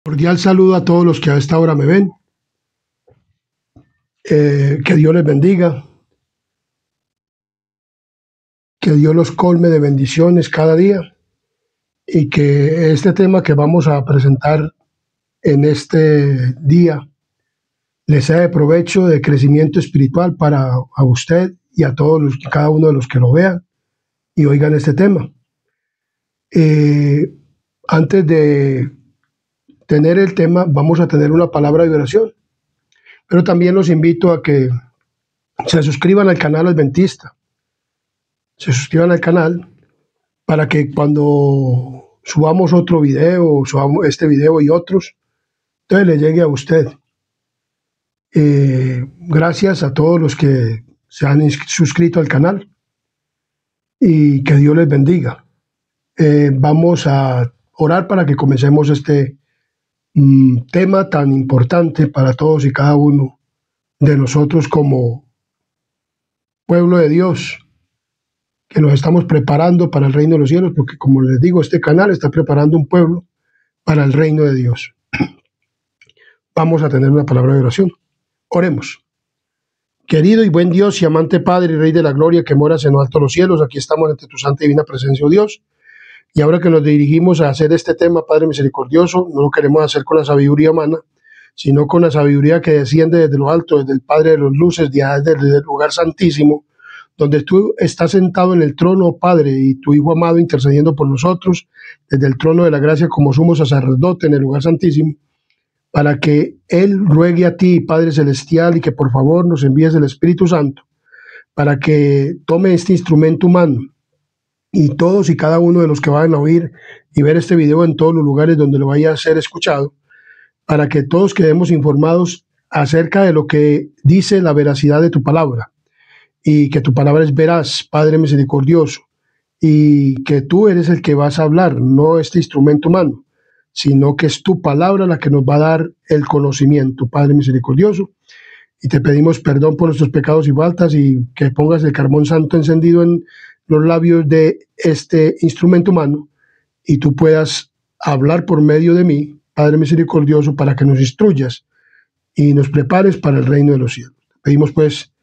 Cordial saludo a todos los que a esta hora me ven. Que Dios les bendiga. Que Dios los colme de bendiciones cada día. Y que este tema que vamos a presentar en este día les sea de provecho, de crecimiento espiritual para a usted y a cada uno de los que lo vean y oigan este tema. Antes de tener el tema, vamos a tener una palabra de oración. Pero también los invito a que se suscriban al canal Adventista. Se suscriban al canal para que cuando subamos otro video, subamos este video y otros, entonces le llegue a usted. Gracias a todos los que se han suscrito al canal y que Dios les bendiga. Vamos a orar para que comencemos este tema tan importante para todos y cada uno de nosotros como pueblo de Dios, que nos estamos preparando para el reino de los cielos, porque como les digo, este canal está preparando un pueblo para el reino de Dios. Vamos a tener una palabra de oración. Oremos. Querido y buen Dios y amante Padre y Rey de la Gloria, que moras en lo alto de los cielos, aquí estamos ante tu santa y divina presencia, oh Dios. Y ahora que nos dirigimos a hacer este tema, Padre misericordioso, no lo queremos hacer con la sabiduría humana, sino con la sabiduría que desciende desde lo alto, desde el Padre de las luces, desde el lugar santísimo, donde tú estás sentado en el trono, Padre, y tu Hijo amado intercediendo por nosotros, desde el trono de la gracia como sumo sacerdote en el lugar santísimo, para que Él ruegue a ti, Padre celestial, y que por favor nos envíes el Espíritu Santo, para que tome este instrumento humano, y todos y cada uno de los que vayan a oír y ver este video en todos los lugares donde lo vaya a ser escuchado, para que todos quedemos informados acerca de lo que dice la veracidad de tu palabra, y que tu palabra es veraz, Padre misericordioso, y que tú eres el que vas a hablar, no este instrumento humano, sino que es tu palabra la que nos va a dar el conocimiento, Padre misericordioso. Y te pedimos perdón por nuestros pecados y faltas, y que pongas el carbón santo encendido en los labios de este instrumento humano, y tú puedas hablar por medio de mí, Padre misericordioso, para que nos instruyas y nos prepares para el reino de los cielos. Pedimos pues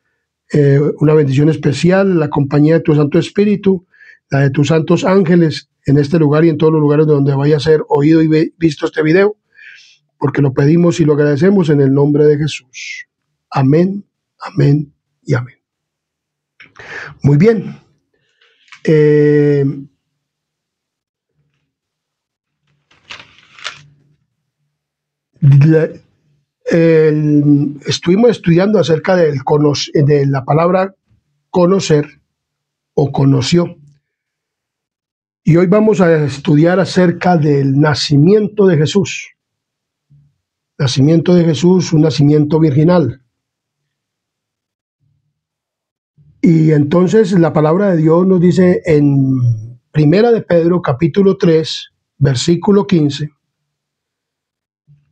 una bendición especial, la compañía de tu Santo Espíritu, la de tus santos ángeles en este lugar y en todos los lugares donde vaya a ser oído y visto este video, porque lo pedimos y lo agradecemos en el nombre de Jesús. Amén, amén y amén. Muy bien. Estuvimos estudiando acerca de la palabra conocer o conoció. Y hoy vamos a estudiar acerca del nacimiento de Jesús. Nacimiento de Jesús, un nacimiento virginal. Y entonces la palabra de Dios nos dice en Primera de Pedro, capítulo 3, versículo 15,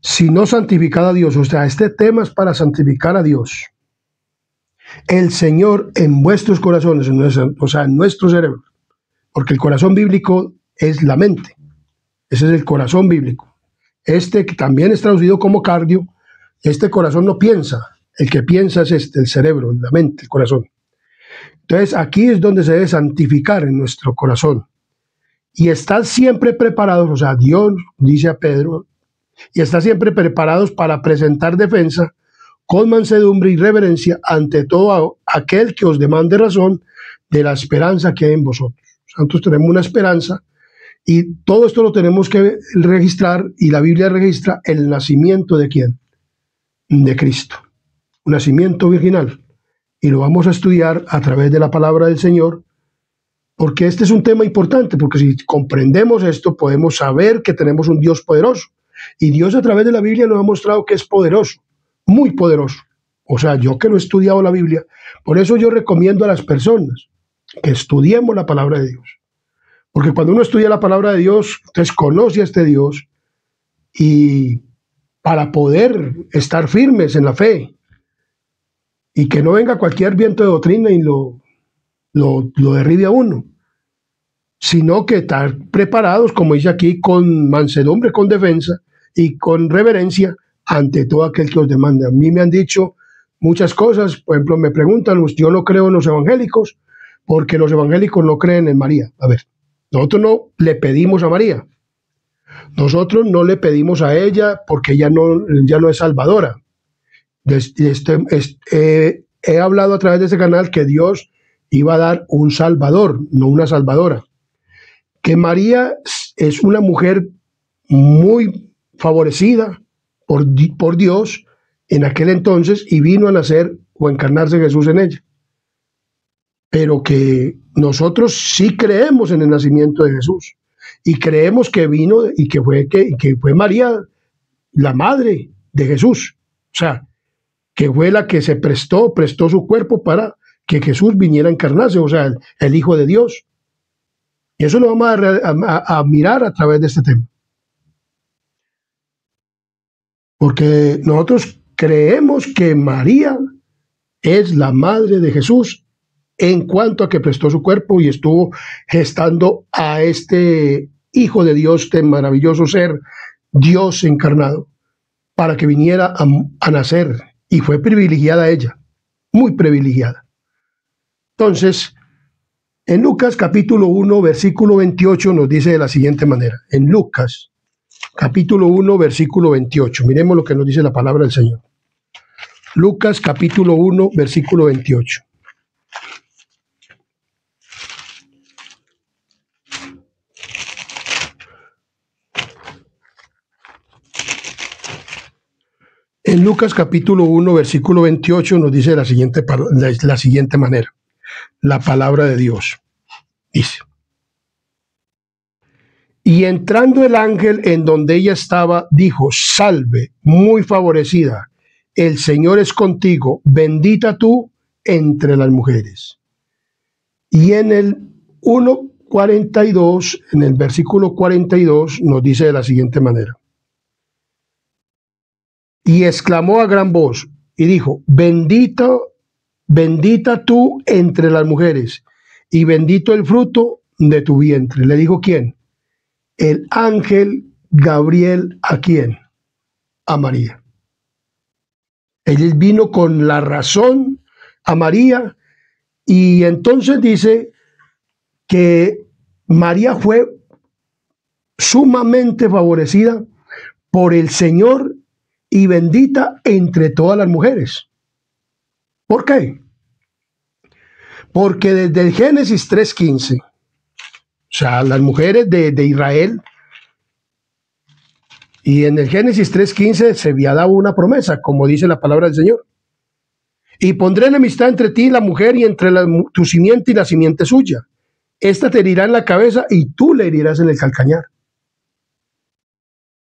si no santificad a Dios, o sea, este tema es para santificar a Dios, el Señor en vuestros corazones, o sea, en nuestro cerebro, porque el corazón bíblico es la mente, ese es el corazón bíblico. Este que también es traducido como cardio, este corazón no piensa, el que piensa es el cerebro, la mente, el corazón. Entonces aquí es donde se debe santificar en nuestro corazón. Y estar siempre preparados, o sea, Dios dice a Pedro, y estar siempre preparados para presentar defensa con mansedumbre y reverencia ante todo aquel que os demande razón de la esperanza que hay en vosotros. Nosotros tenemos una esperanza y todo esto lo tenemos que registrar, y la Biblia registra el nacimiento ¿de quién? De Cristo, un nacimiento virginal. Y lo vamos a estudiar a través de la palabra del Señor, porque este es un tema importante, porque si comprendemos esto, podemos saber que tenemos un Dios poderoso. Y Dios a través de la Biblia nos ha mostrado que es poderoso, muy poderoso. O sea, yo que no he estudiado la Biblia, por eso yo recomiendo a las personas que estudiemos la palabra de Dios. Porque cuando uno estudia la palabra de Dios, entonces conoce a este Dios, y para poder estar firmes en la fe, y que no venga cualquier viento de doctrina y lo derribe a uno, sino que estar preparados, como dice aquí, con mansedumbre, con defensa, y con reverencia ante todo aquel que os demanda. A mí me han dicho muchas cosas, por ejemplo, me preguntan, yo no creo en los evangélicos porque los evangélicos no creen en María. A ver, nosotros no le pedimos a María, nosotros no le pedimos a ella porque ella no es salvadora. He hablado a través de este canal que Dios iba a dar un salvador, no una salvadora. Que María es una mujer muy favorecida por Dios en aquel entonces y vino a nacer o a encarnarse Jesús en ella. Pero que nosotros sí creemos en el nacimiento de Jesús y creemos que vino y que fue María la madre de Jesús. O sea, que fue la que se prestó su cuerpo para que Jesús viniera a encarnarse, o sea, el Hijo de Dios. Y eso lo vamos a mirar a través de este tema. Porque nosotros creemos que María es la madre de Jesús en cuanto a que prestó su cuerpo y estuvo gestando a este Hijo de Dios, este maravilloso ser, Dios encarnado, para que viniera a nacer. Y fue privilegiada ella, muy privilegiada. Entonces, en Lucas capítulo 1, versículo 28 nos dice de la siguiente manera. En Lucas capítulo 1, versículo 28. Miremos lo que nos dice la palabra del Señor. Lucas capítulo 1, versículo 28. En Lucas capítulo 1, versículo 28 nos dice de la siguiente manera. La palabra de Dios dice: y entrando el ángel en donde ella estaba, dijo: salve, muy favorecida, el Señor es contigo, bendita tú entre las mujeres. Y en el 1:42, en el versículo 42, nos dice de la siguiente manera: y exclamó a gran voz y dijo: bendita tú entre las mujeres, y bendito el fruto de tu vientre. ¿Le dijo quién? El ángel Gabriel. ¿A quién? A María. Él vino con la razón a María, y entonces dice que María fue sumamente favorecida por el Señor y bendita entre todas las mujeres. ¿Por qué? Porque desde el Génesis 3:15, o sea, las mujeres de Israel, y en el Génesis 3:15 se había dado una promesa, como dice la palabra del Señor. Y pondré enemistad entre ti y la mujer, y entre tu simiente y la simiente suya. Esta te herirá en la cabeza y tú le herirás en el calcañar.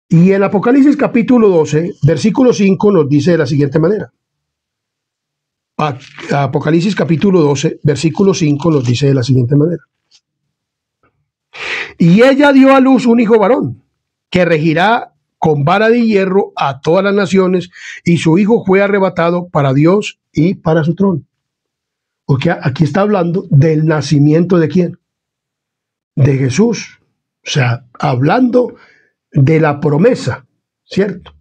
Y en Apocalipsis capítulo 12, versículo 5 nos dice de la siguiente manera. Apocalipsis capítulo 12, versículo 5 nos dice de la siguiente manera: y ella dio a luz un hijo varón, que regirá con vara de hierro a todas las naciones, y su hijo fue arrebatado para Dios y para su trono. Porque aquí está hablando del nacimiento de ¿quién? De Jesús. O sea, hablando de la promesa, ¿cierto?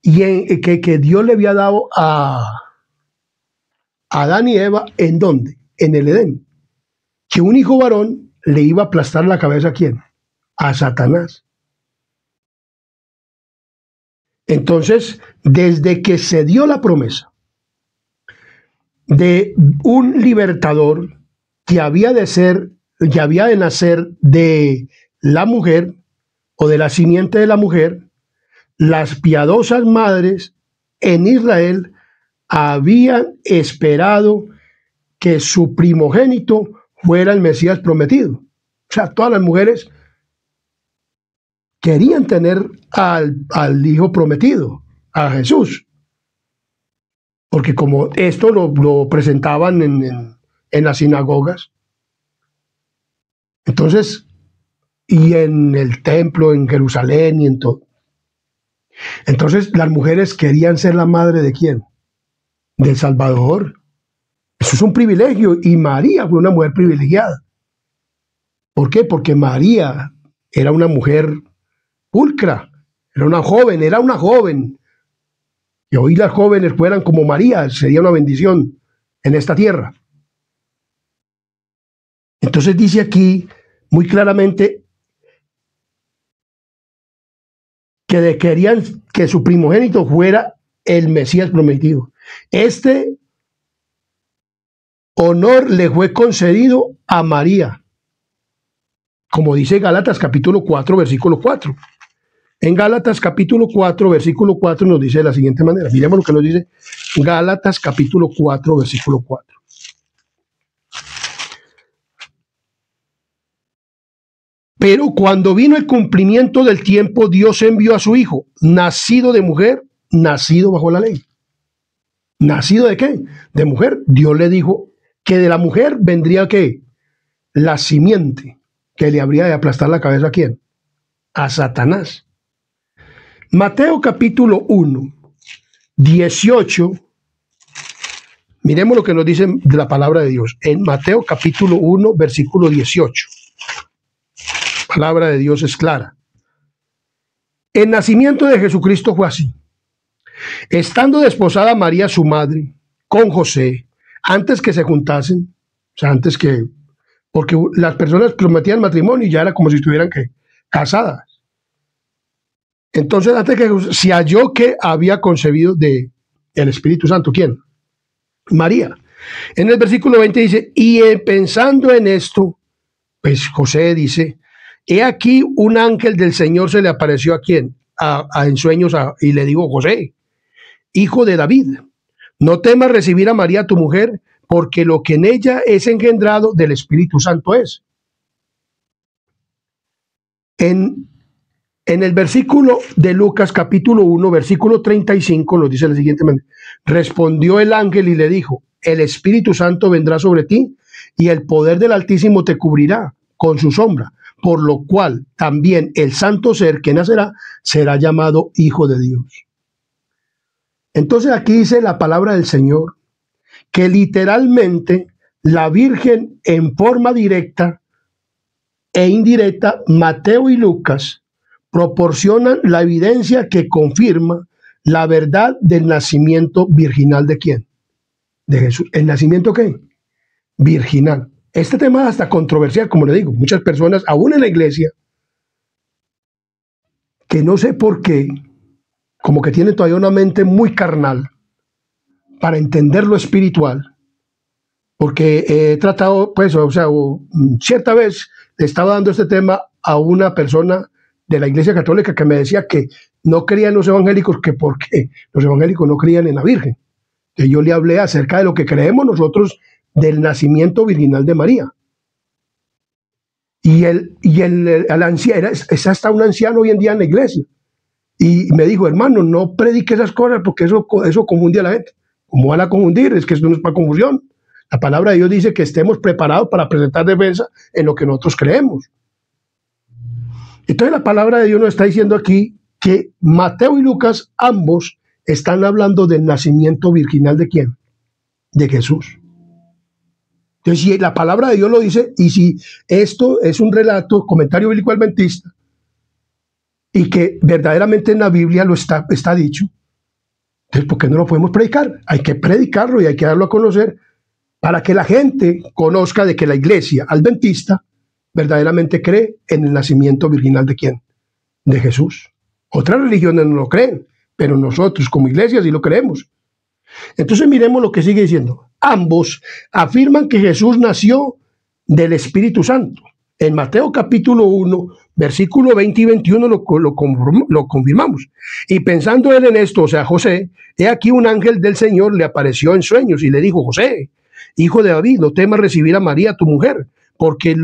Y que Dios le había dado a Adán y Eva, ¿en dónde? En el Edén. Que un hijo varón le iba a aplastar la cabeza ¿a quién? A Satanás. Entonces, desde que se dio la promesa de un libertador que había de nacer de la mujer o de la simiente de la mujer, las piadosas madres en Israel habían esperado que su primogénito fuera el Mesías prometido. O sea, todas las mujeres querían tener al hijo prometido, a Jesús. Porque como esto lo presentaban en las sinagogas, entonces, y en el templo, en Jerusalén y en todo. Entonces, las mujeres querían ser la madre ¿de quién? Del Salvador. Eso es un privilegio, y María fue una mujer privilegiada. ¿Por qué? Porque María era una mujer pulcra, Era una joven. Y hoy las jóvenes fueran como María, sería una bendición en esta tierra. Entonces dice aquí muy claramente que querían que su primogénito fuera el Mesías prometido. Este honor le fue concedido a María, como dice Gálatas capítulo 4, versículo 4. En Gálatas capítulo 4, versículo 4 nos dice de la siguiente manera. Miremos lo que nos dice Gálatas capítulo 4, versículo 4. Pero cuando vino el cumplimiento del tiempo, Dios envió a su hijo, nacido de mujer, nacido bajo la ley. ¿Nacido de qué? De mujer. Dios le dijo que de la mujer vendría ¿qué? La simiente que le habría de aplastar la cabeza ¿a quién? A Satanás. Mateo capítulo 1, 18. Miremos lo que nos dice de la palabra de Dios. En Mateo capítulo 1, versículo 18. La palabra de Dios es clara. El nacimiento de Jesucristo fue así. Estando desposada María, su madre, con José, antes que se juntasen, o sea, antes que, porque las personas prometían matrimonio y ya era como si estuvieran ¿qué? Casadas. Entonces, antes que se halló que había concebido de el Espíritu Santo. ¿Quién? María. En el versículo 20 dice, y pensando en esto, pues José dice, he aquí un ángel del Señor se le apareció ¿a quién? En sueños y le dijo, José, hijo de David, no temas recibir a María tu mujer, porque lo que en ella es engendrado del Espíritu Santo es. En el versículo de Lucas capítulo 1, versículo 35, nos dice de la siguiente manera, respondió el ángel y le dijo, el Espíritu Santo vendrá sobre ti y el poder del Altísimo te cubrirá con su sombra, por lo cual también el santo ser que nacerá será llamado Hijo de Dios. Entonces aquí dice la palabra del Señor que literalmente la Virgen en forma directa e indirecta, Mateo y Lucas, proporcionan la evidencia que confirma la verdad del nacimiento virginal ¿de quién? De Jesús. ¿El nacimiento qué? Virginal. Este tema es hasta controversial, como le digo. Muchas personas, aún en la iglesia, que no sé por qué, como que tienen todavía una mente muy carnal para entender lo espiritual, porque he tratado, pues, o sea, cierta vez le estaba dando este tema a una persona de la Iglesia Católica que me decía que no creían los evangélicos, que porque los evangélicos no creían en la Virgen. Entonces yo le hablé acerca de lo que creemos nosotros del nacimiento virginal de María. Y el anciano, es hasta un anciano hoy en día en la iglesia. Y me dijo, hermano, no predique esas cosas porque eso confunde a la gente. ¿Cómo van a confundir? Es que esto no es para confusión. La palabra de Dios dice que estemos preparados para presentar defensa en lo que nosotros creemos. Entonces la palabra de Dios nos está diciendo aquí que Mateo y Lucas ambos están hablando del nacimiento virginal ¿de quién? De Jesús. Entonces si la palabra de Dios lo dice y si esto es un relato, comentario bíblico adventista y que verdaderamente en la Biblia lo está dicho, entonces ¿por qué no lo podemos predicar? Hay que predicarlo y hay que darlo a conocer para que la gente conozca de que la iglesia adventista verdaderamente cree en el nacimiento virginal ¿de quién? De Jesús. Otras religiones no lo creen, pero nosotros como iglesia sí lo creemos. Entonces miremos lo que sigue diciendo. Ambos afirman que Jesús nació del Espíritu Santo. En Mateo capítulo 1, versículo 20 y 21 lo confirmamos. Y pensando él en esto, o sea, José, he aquí un ángel del Señor le apareció en sueños y le dijo, José, hijo de David, no temas recibir a María tu mujer, porque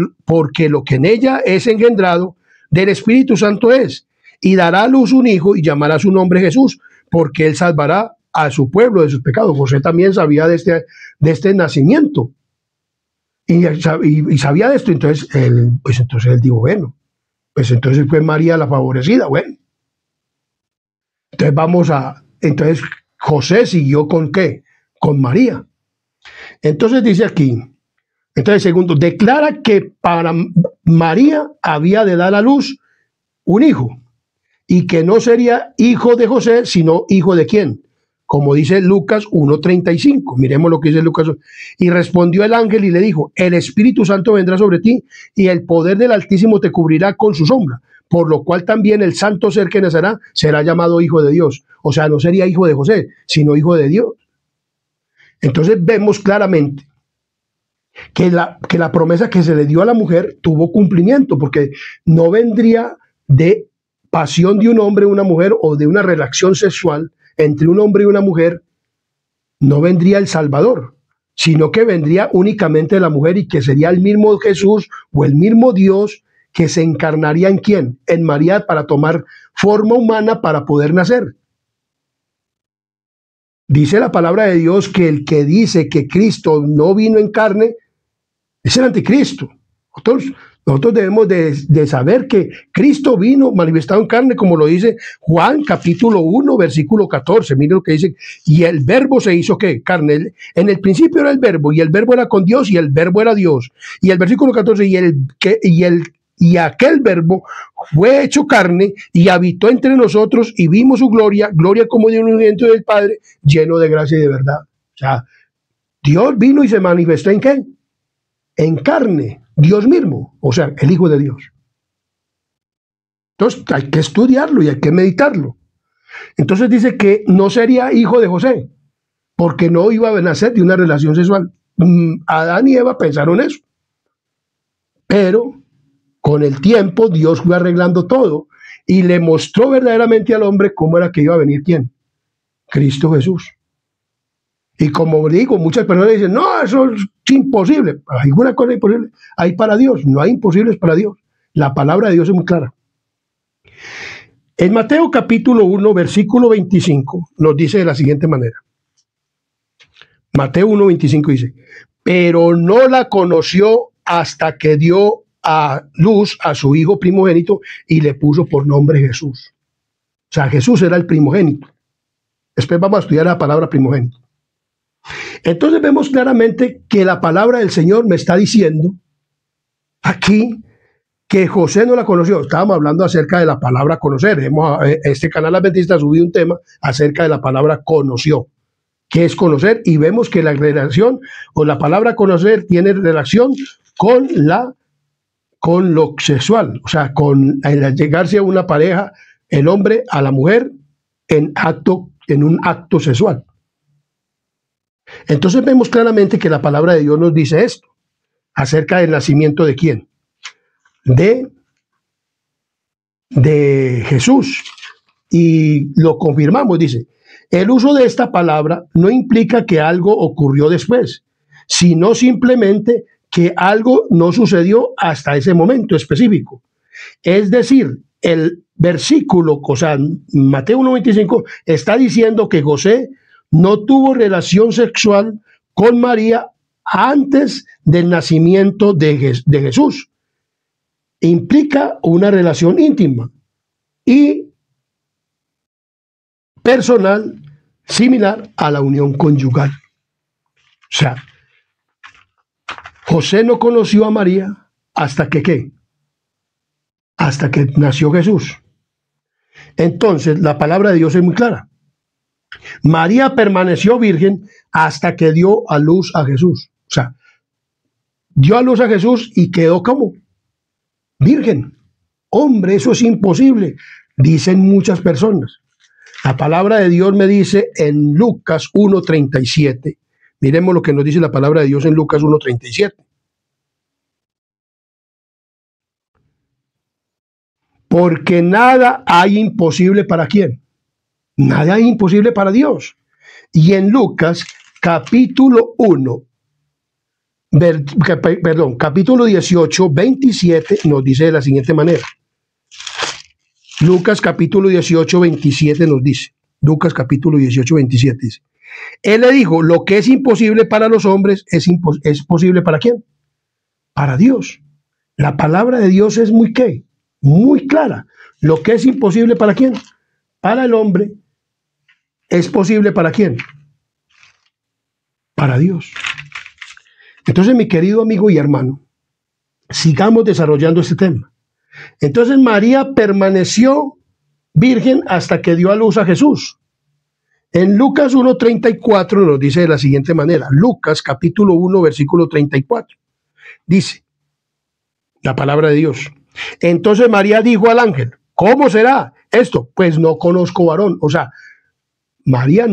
lo que en ella es engendrado del Espíritu Santo es, y dará a luz un hijo y llamará su nombre Jesús, porque él salvará a su pueblo de sus pecados. José también sabía de este nacimiento y sabía de esto, entonces él dijo, bueno, pues entonces fue María la favorecida, bueno. Entonces José siguió ¿con qué? Con María. Entonces dice aquí, entonces segundo, declara que para María había de dar a luz un hijo y que no sería hijo de José, sino hijo de quién, como dice Lucas 1:35. Miremos lo que dice Lucas. Y respondió el ángel y le dijo: el Espíritu Santo vendrá sobre ti y el poder del Altísimo te cubrirá con su sombra, por lo cual también el santo ser que nacerá será llamado hijo de Dios. O sea, no sería hijo de José, sino hijo de Dios. Entonces vemos claramente que la promesa que se le dio a la mujer tuvo cumplimiento, porque no vendría de pasión de un hombre y una mujer, o de una relación sexual entre un hombre y una mujer, no vendría el Salvador, sino que vendría únicamente de la mujer, y que sería el mismo Jesús o el mismo Dios que se encarnaría en quién, en María, para tomar forma humana para poder nacer. Dice la palabra de Dios que el que dice que Cristo no vino en carne es el anticristo. Nosotros debemos de saber que Cristo vino manifestado en carne, como lo dice Juan capítulo 1, versículo 14. Miren lo que dice: y el verbo se hizo ¿qué? Carne. En el principio era el verbo, y el verbo era con Dios, y el verbo era Dios. Y el versículo 14, y aquel verbo fue hecho carne y habitó entre nosotros, y vimos su gloria, gloria como de un unigénito del Padre, lleno de gracia y de verdad. O sea, Dios vino y se manifestó ¿en qué? En carne, Dios mismo, o sea, el Hijo de Dios. Entonces hay que estudiarlo y hay que meditarlo. Entonces dice que no sería hijo de José, porque no iba a nacer de una relación sexual. Adán y Eva pensaron eso, pero con el tiempo Dios fue arreglando todo y le mostró verdaderamente al hombre cómo era que iba a venir ¿quién? Cristo Jesús. Y como digo, muchas personas dicen: no, eso es imposible. ¿Alguna cosa imposible hay para Dios? No hay imposibles para Dios. La palabra de Dios es muy clara. En Mateo capítulo 1, versículo 25, nos dice de la siguiente manera. Mateo 1, 25 dice: pero no la conoció hasta que dio a luz a su hijo primogénito y le puso por nombre Jesús. O sea, Jesús era el primogénito. Después vamos a estudiar la palabra primogénito. Entonces vemos claramente que la palabra del Señor me está diciendo aquí que José no la conoció. Estábamos hablando acerca de la palabra conocer. Este canal adventista ha subido un tema acerca de la palabra conoció. ¿Qué es conocer? Y vemos que la relación o la palabra conocer tiene relación con lo sexual, o sea, con el llegarse a una pareja, el hombre a la mujer en un acto sexual. Entonces vemos claramente que la palabra de Dios nos dice esto acerca del nacimiento de quién, de Jesús, y lo confirmamos. Dice: el uso de esta palabra no implica que algo ocurrió después, sino simplemente que algo no sucedió hasta ese momento específico. Es decir, el versículo, o sea, Mateo 1:25, está diciendo que José no tuvo relación sexual con María antes del nacimiento de Jesús. Implica una relación íntima y personal similar a la unión conyugal. O sea, José no conoció a María hasta que ¿qué? Hasta que nació Jesús. Entonces, la palabra de Dios es muy clara. María permaneció virgen hasta que dio a luz a Jesús. O sea, dio a luz a Jesús y quedó como virgen. Hombre, eso es imposible, dicen muchas personas. La palabra de Dios me dice en Lucas 1:37. Miremos lo que nos dice la palabra de Dios en Lucas 1:37. Porque nada hay imposible para ¿quién? Nada hay imposible para Dios. Y en Lucas capítulo 1, capítulo 18, 27, nos dice de la siguiente manera. Lucas capítulo 18, 27 nos dice. Lucas capítulo 18, 27 dice: él le dijo: lo que es imposible para los hombres es posible ¿para quién? Para Dios. La palabra de Dios es muy clara. Lo que es imposible ¿para quién? Para el hombre es posible ¿para quién? Para Dios. Entonces, mi querido amigo y hermano, sigamos desarrollando este tema. Entonces María permaneció virgen hasta que dio a luz a Jesús. En Lucas 1:34 nos dice de la siguiente manera, Lucas capítulo 1, versículo 34, dice la palabra de Dios. Entonces María dijo al ángel, ¿cómo será esto? Pues no conozco varón. O sea, María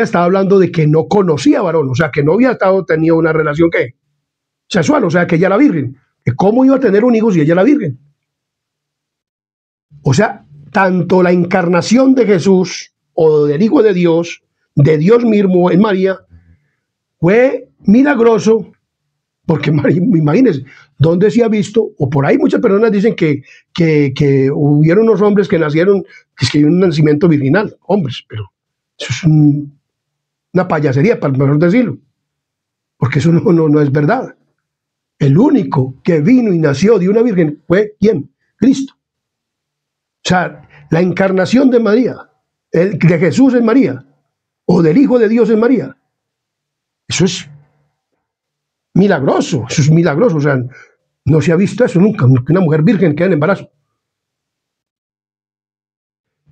estaba hablando de que no conocía varón, o sea, que no había tenido una relación ¿qué? Sexual, o sea, que ella era virgen. ¿Cómo iba a tener un hijo si ella era virgen? O sea, tanto la encarnación de Jesús o del Hijo de Dios mismo en María, fue milagroso, porque imagínense, ¿dónde se ha visto? O por ahí muchas personas dicen que hubieron unos hombres que nacieron, que un nacimiento virginal, hombres, pero eso es una payasería, para mejor decirlo, porque eso no es verdad. El único que vino y nació de una virgen fue ¿quién? Cristo. O sea, la encarnación de María, de Jesús en María, o del Hijo de Dios en María, eso es milagroso, o sea, no se ha visto eso nunca, que una mujer virgen quede en embarazo.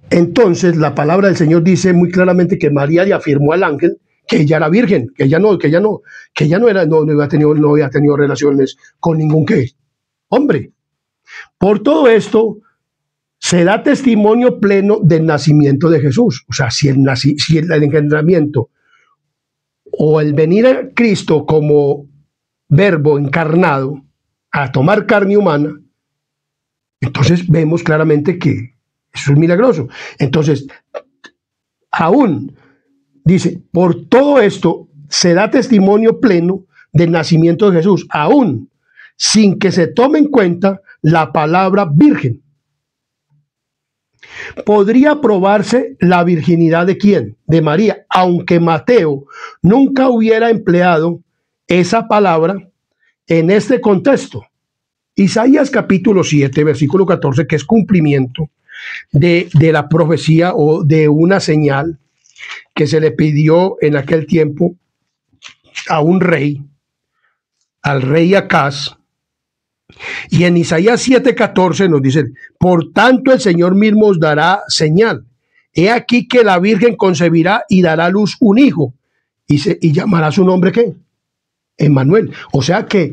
Entonces, la palabra del Señor dice muy claramente que María le afirmó al ángel que ella era virgen, que ella no había tenido relaciones con ningún hombre. Por todo esto, se da testimonio pleno del nacimiento de Jesús. O sea, si el engendramiento o el venir a Cristo como verbo encarnado a tomar carne humana, entonces vemos claramente que eso es milagroso. Entonces, aún dice, por todo esto se da testimonio pleno del nacimiento de Jesús, aún sin que se tome en cuenta la palabra virgen. Podría probarse la virginidad de quién? De María, aunque Mateo nunca hubiera empleado esa palabra en este contexto. Isaías capítulo 7, versículo 14, que es cumplimiento de la profecía o de una señal que se le pidió en aquel tiempo a un rey, al rey Acaz. Y en Isaías 7:14 nos dice, por tanto el Señor mismo os dará señal. He aquí que la Virgen concebirá y dará a luz un hijo. Y llamará su nombre ¿qué? Emmanuel. O sea que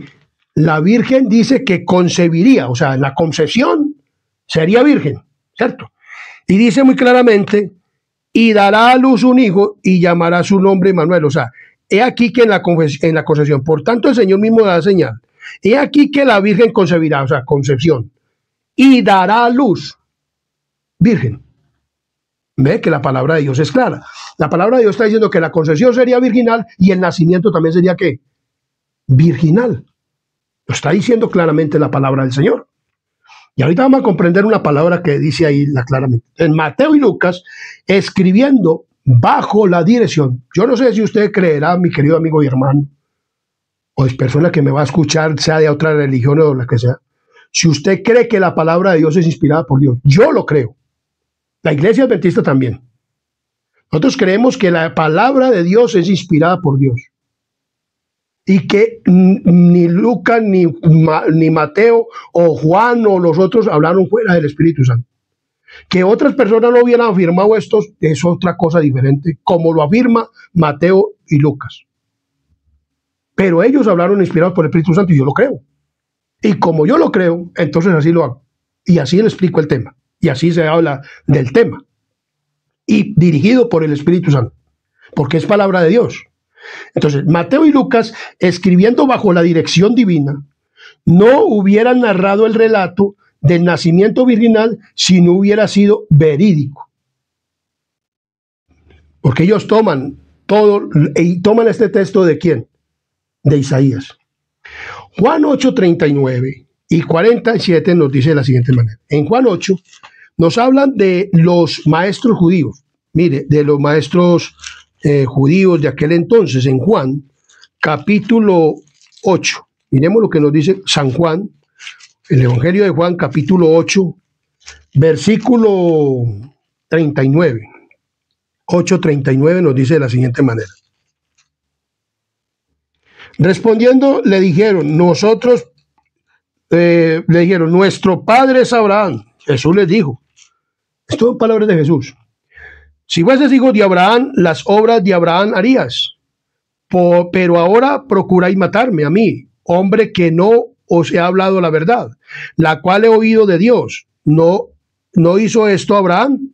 la Virgen dice que concebiría, o sea, en la concepción sería virgen, ¿cierto? Y dice muy claramente, y dará a luz un hijo y llamará su nombre Emmanuel. O sea, he aquí que en la concepción, por tanto el Señor mismo dará señal. He aquí que la Virgen concebirá, o sea, concepción, y dará a luz, virgen. Ve que la palabra de Dios es clara. La palabra de Dios está diciendo que la concepción sería virginal y el nacimiento también sería ¿qué? Virginal. Lo está diciendo claramente la palabra del Señor. Y ahorita vamos a comprender una palabra que dice ahí claramente. En Mateo y Lucas, escribiendo bajo la dirección. Yo no sé si usted creerá, mi querido amigo y hermano, o es persona que me va a escuchar, sea de otra religión o la que sea. Si usted cree que la palabra de Dios es inspirada por Dios, yo lo creo. La Iglesia Adventista también. Nosotros creemos que la palabra de Dios es inspirada por Dios. Y que ni Lucas, ni Mateo, o Juan, o los otros hablaron fuera del Espíritu Santo. Que otras personas no hubieran afirmado esto es otra cosa diferente, como lo afirma Mateo y Lucas. Pero ellos hablaron inspirados por el Espíritu Santo y yo lo creo. Y como yo lo creo, entonces así lo hago. Y así le explico el tema. Y así se habla del tema. Y dirigido por el Espíritu Santo. Porque es palabra de Dios. Entonces, Mateo y Lucas, escribiendo bajo la dirección divina, no hubieran narrado el relato del nacimiento virginal si no hubiera sido verídico. Porque ellos toman todo, y toman este texto ¿de quién? De Isaías. Juan 8:39 y 47 nos dice de la siguiente manera. En Juan 8 nos hablan de los maestros judíos. Mire, de los maestros judíos de aquel entonces. En Juan capítulo 8. Miremos lo que nos dice San Juan, el Evangelio de Juan capítulo 8, versículo 39. 8:39 nos dice de la siguiente manera. Respondiendo, le dijeron, nuestro padre es Abraham. Jesús les dijo, Esto son palabras de Jesús. Si fueses hijo de Abraham, las obras de Abraham harías. Pero ahora procuráis matarme a mí, hombre que no os he hablado la verdad, la cual he oído de Dios. ¿No hizo esto Abraham?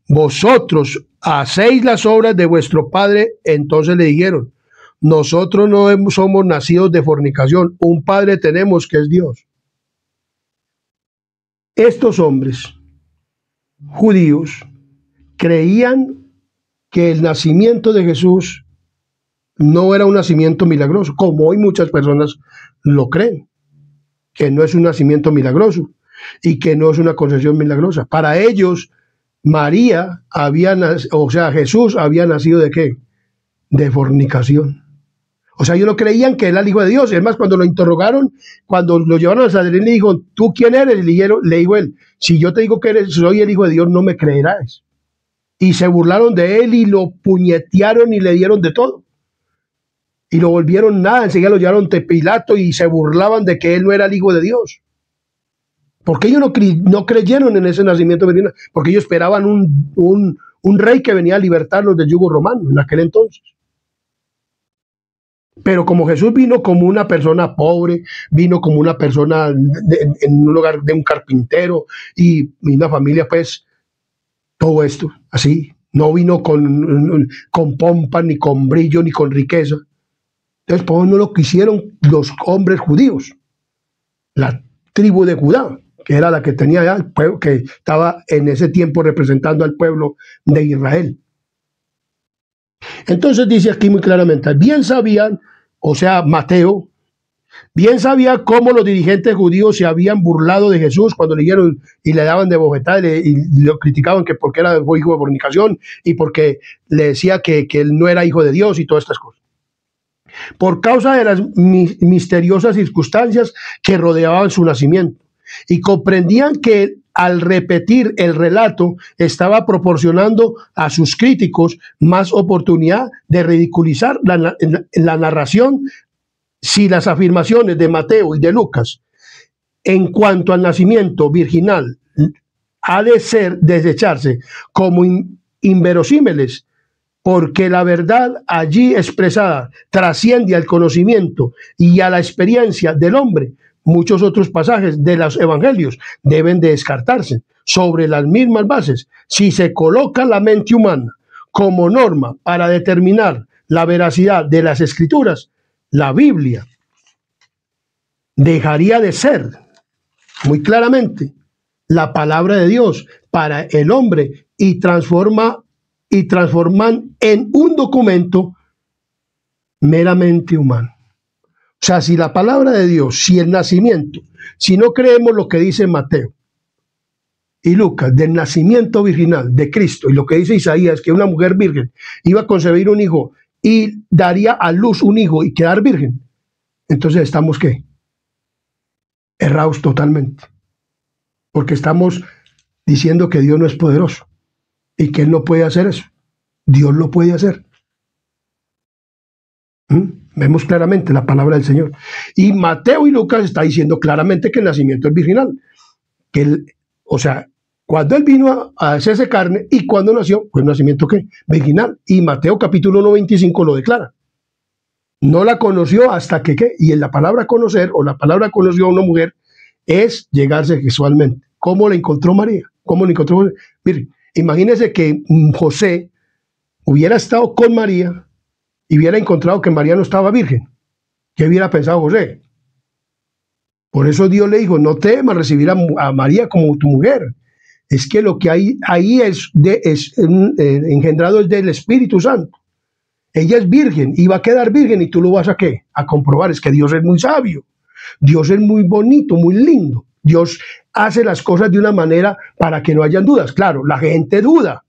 Vosotros hacéis las obras de vuestro padre. Entonces le dijeron: nosotros no somos nacidos de fornicación, un padre tenemos que es Dios. Estos hombres judíos creían que el nacimiento de Jesús no era un nacimiento milagroso, como hoy muchas personas lo creen, que no es un nacimiento milagroso y que no es una concepción milagrosa. Para ellos, María Jesús había nacido ¿de qué? De fornicación. O sea, ellos no creían que él era el Hijo de Dios. Es más, cuando lo interrogaron, cuando lo llevaron al Sanedrín, le dijo: ¿tú quién eres? Le dijo él: si yo te digo que soy el Hijo de Dios, no me creerás. Y se burlaron de él y lo puñetearon y le dieron de todo. Y lo volvieron nada. Enseguida lo llevaron ante Pilato y se burlaban de que él no era el Hijo de Dios. Porque ellos no creyeron en ese nacimiento virginal, porque ellos esperaban un rey que venía a libertarlos del yugo romano en aquel entonces. Pero como Jesús vino como una persona pobre, vino como una persona en un lugar de un carpintero y una familia, pues, todo esto, así, no vino con pompa, ni con brillo, ni con riqueza. Entonces, por eso no lo quisieron los hombres judíos, la tribu de Judá, que era la que tenía ya el pueblo, que estaba en ese tiempo representando al pueblo de Israel. Entonces dice aquí muy claramente: bien sabían, o sea, Mateo, bien sabía cómo los dirigentes judíos se habían burlado de Jesús cuando le dieron y le daban de bofetada y lo criticaban que porque era hijo de fornicación y porque le decía que él no era hijo de Dios y todas estas cosas. Por causa de las misteriosas circunstancias que rodeaban su nacimiento, y comprendían que al repetir el relato estaba proporcionando a sus críticos más oportunidad de ridiculizar la narración, si las afirmaciones de Mateo y de Lucas en cuanto al nacimiento virginal ha de ser desecharse como inverosímiles, porque la verdad allí expresada trasciende al conocimiento y a la experiencia del hombre. Muchos otros pasajes de los evangelios deben de descartarse sobre las mismas bases. Si se coloca la mente humana como norma para determinar la veracidad de las escrituras, la Biblia dejaría de ser muy claramente la palabra de Dios para el hombre y transforman en un documento meramente humano. O sea, si la palabra de Dios, si el nacimiento, si no creemos lo que dice Mateo y Lucas del nacimiento virginal de Cristo y lo que dice Isaías, que una mujer virgen iba a concebir un hijo y daría a luz un hijo y quedar virgen, entonces estamos ¿qué? Errados totalmente. Porque estamos diciendo que Dios no es poderoso y que Él no puede hacer eso. Dios lo puede hacer. Vemos claramente la palabra del Señor. Y Mateo y Lucas está diciendo claramente que el nacimiento es virginal. O sea, cuando Él vino a hacerse carne y cuando nació, pues nacimiento ¿qué? Virginal. Y Mateo capítulo 1:25 lo declara. No la conoció hasta que ¿qué? Y en la palabra conocer, o la palabra conoció a una mujer, es llegarse sexualmente. ¿Cómo la encontró María? ¿Cómo la encontró? Mire, imagínese que José hubiera estado con María y hubiera encontrado que María no estaba virgen. ¿Qué hubiera pensado José? Por eso Dios le dijo: no temas recibir a María como tu mujer. Es que lo que hay ahí es engendrado es del Espíritu Santo. Ella es virgen y va a quedar virgen y tú lo vas a ¿qué? A comprobar. Es que Dios es muy sabio. Dios es muy bonito, muy lindo. Dios hace las cosas de una manera para que no hayan dudas. Claro, la gente duda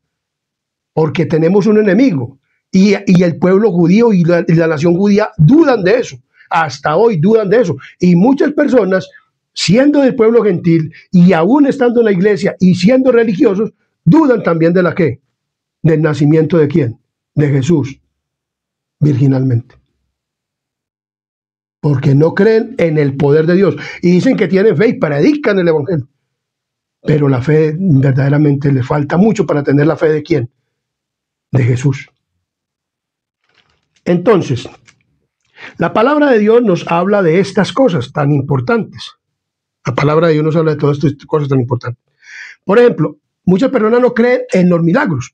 porque tenemos un enemigo y el pueblo judío y la nación judía dudan de eso. Hasta hoy dudan de eso. Y muchas personas, siendo del pueblo gentil y aún estando en la iglesia y siendo religiosos, dudan también de la ¿qué? Del nacimiento de ¿quién? De Jesús, virginalmente. Porque no creen en el poder de Dios. Y dicen que tienen fe y predican el evangelio. pero la fe verdaderamente le falta mucho para tener la fe de ¿quién? De Jesús. Entonces, la palabra de Dios nos habla de estas cosas tan importantes. La palabra de Dios nos habla de todas estas cosas tan importantes. Por ejemplo, muchas personas no creen en los milagros,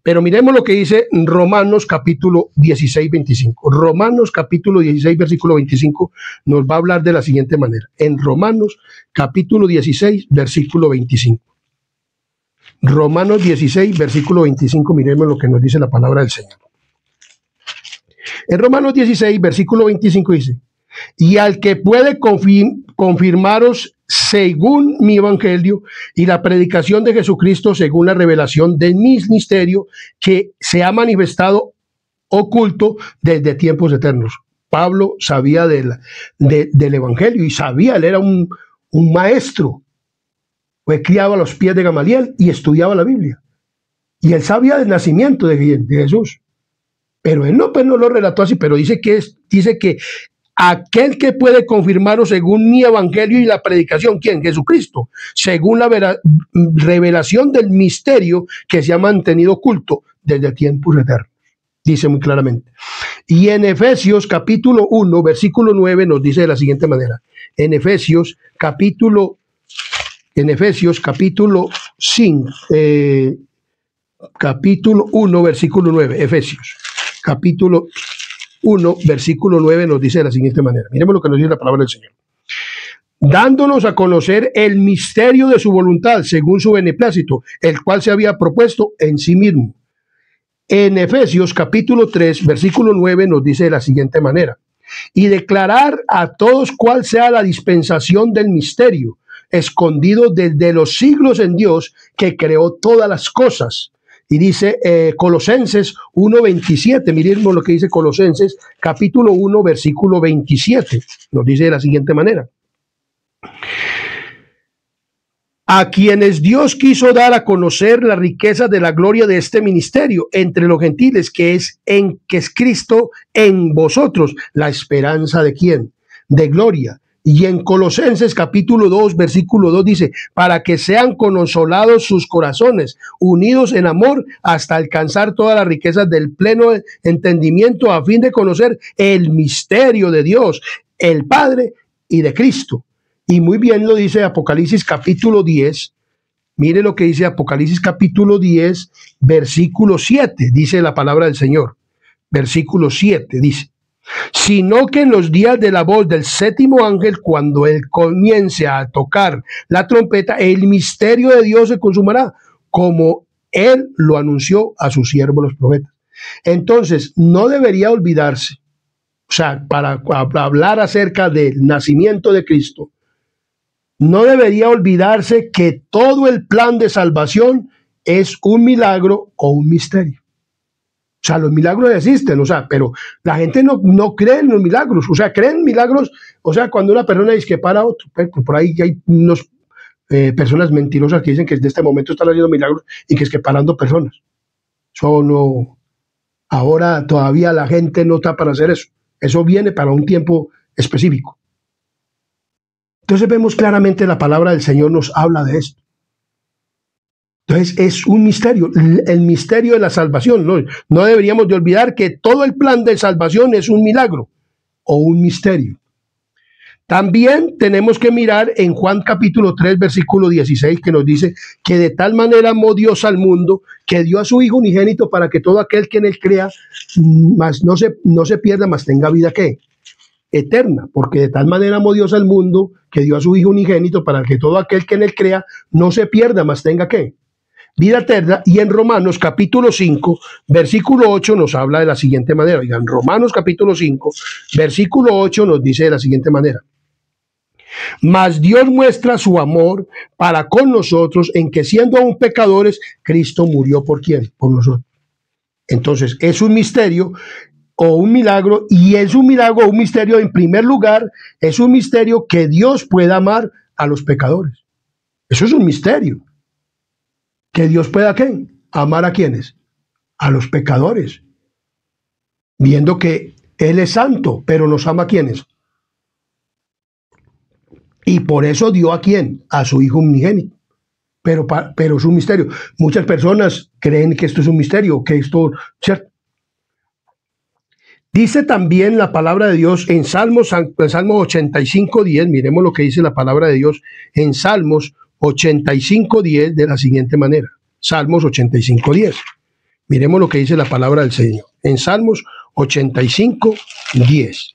pero miremos lo que dice Romanos capítulo 16, 25. Romanos capítulo 16, versículo 25 nos va a hablar de la siguiente manera. En Romanos capítulo 16, versículo 25. Romanos 16, versículo 25, miremos lo que nos dice la palabra del Señor. En Romanos 16, versículo 25 dice: y al que puede confirmaros según mi evangelio y la predicación de Jesucristo según la revelación de mi misterio que se ha manifestado oculto desde tiempos eternos. Pablo sabía del evangelio y sabía, él era un maestro. Fue criado a los pies de Gamaliel y estudiaba la Biblia. Y él sabía del nacimiento de Jesús. Pero él no, pues no lo relató así, pero dice que aquel que puede confirmaros según mi evangelio y la predicación, ¿quién? Jesucristo, según la revelación del misterio que se ha mantenido oculto desde tiempos eternos. Dice muy claramente. Y en Efesios capítulo 1, versículo 9 nos dice de la siguiente manera. En Efesios capítulo 5, capítulo 1, versículo 9, Efesios capítulo 1, versículo 9 nos dice de la siguiente manera. Miremos lo que nos dice la palabra del Señor. Dándonos a conocer el misterio de su voluntad, según su beneplácito, el cual se había propuesto en sí mismo. En Efesios capítulo 3, versículo 9 nos dice de la siguiente manera. Y declarar a todos cuál sea la dispensación del misterio, escondido desde los siglos en Dios, que creó todas las cosas. Y dice Colosenses 1:27, miremos lo que dice Colosenses capítulo 1, versículo 27. Nos dice de la siguiente manera. A quienes Dios quiso dar a conocer la riqueza de la gloria de este ministerio entre los gentiles, que es Cristo en vosotros, la esperanza de ¿quién? De gloria. Y en Colosenses capítulo 2, versículo 2 dice, para que sean consolados sus corazones, unidos en amor, hasta alcanzar todas las riquezas del pleno entendimiento, a fin de conocer el misterio de Dios, el Padre y de Cristo. Y muy bien lo dice Apocalipsis capítulo 10. Mire lo que dice Apocalipsis capítulo 10, versículo 7, dice la palabra del Señor. Versículo 7 dice: sino que en los días de la voz del séptimo ángel, cuando él comience a tocar la trompeta, el misterio de Dios se consumará, como él lo anunció a sus siervos los profetas. Entonces, no debería olvidarse, o sea, para hablar acerca del nacimiento de Cristo, no debería olvidarse que todo el plan de salvación es un milagro o un misterio. O sea, los milagros existen, o sea, pero la gente no cree en los milagros, o sea, creen milagros, o sea, cuando una persona dice que para otro, por ahí hay unas personas mentirosas que dicen que desde este momento están haciendo milagros y que es que parando personas. Eso no, ahora todavía la gente no está para hacer eso, eso viene para un tiempo específico. Entonces vemos claramente la palabra del Señor nos habla de esto. Entonces es un misterio, el misterio de la salvación. No deberíamos de olvidar que todo el plan de salvación es un milagro o un misterio. También tenemos que mirar en Juan capítulo 3, versículo 16, que nos dice que de tal manera amó Dios al mundo que dio a su Hijo unigénito para que todo aquel que en él crea más no se pierda, mas tenga vida ¿qué? Eterna, porque de tal manera amó Dios al mundo que dio a su Hijo unigénito para que todo aquel que en él crea no se pierda, mas tenga ¿qué? Vida eterna. Y en Romanos capítulo 5, versículo 8 nos habla de la siguiente manera. Oigan, Romanos capítulo 5, versículo 8 nos dice de la siguiente manera. Mas Dios muestra su amor para con nosotros en que siendo aún pecadores, Cristo murió ¿por quién? Por nosotros. Entonces, es un misterio o un milagro, y es un milagro o un misterio, en primer lugar, es un misterio que Dios pueda amar a los pecadores. Eso es un misterio. Que Dios pueda ¿qué? Amar a quienes, a los pecadores, viendo que Él es santo, pero nos ama a quienes. Y por eso dio a quién, a su Hijo unigénito, pero es un misterio. Muchas personas creen que esto es un misterio, que esto, ¿cierto? Dice también la palabra de Dios en Salmos 85:10, miremos lo que dice la palabra de Dios en Salmos 85:10 de la siguiente manera. Salmos 85:10. Miremos lo que dice la palabra del Señor. En Salmos 85:10.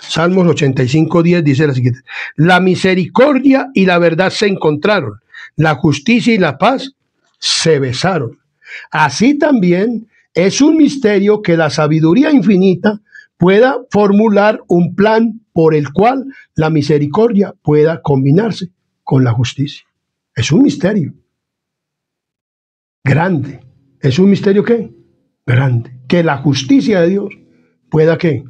Salmos 85:10 dice la siguiente: la misericordia y la verdad se encontraron, la justicia y la paz se besaron. Así también es un misterio que la sabiduría infinita pueda formular un plan por el cual la misericordia pueda combinarse con la justicia. Es un misterio grande. ¿Es un misterio qué? Grande. Que la justicia de Dios pueda ¿qué?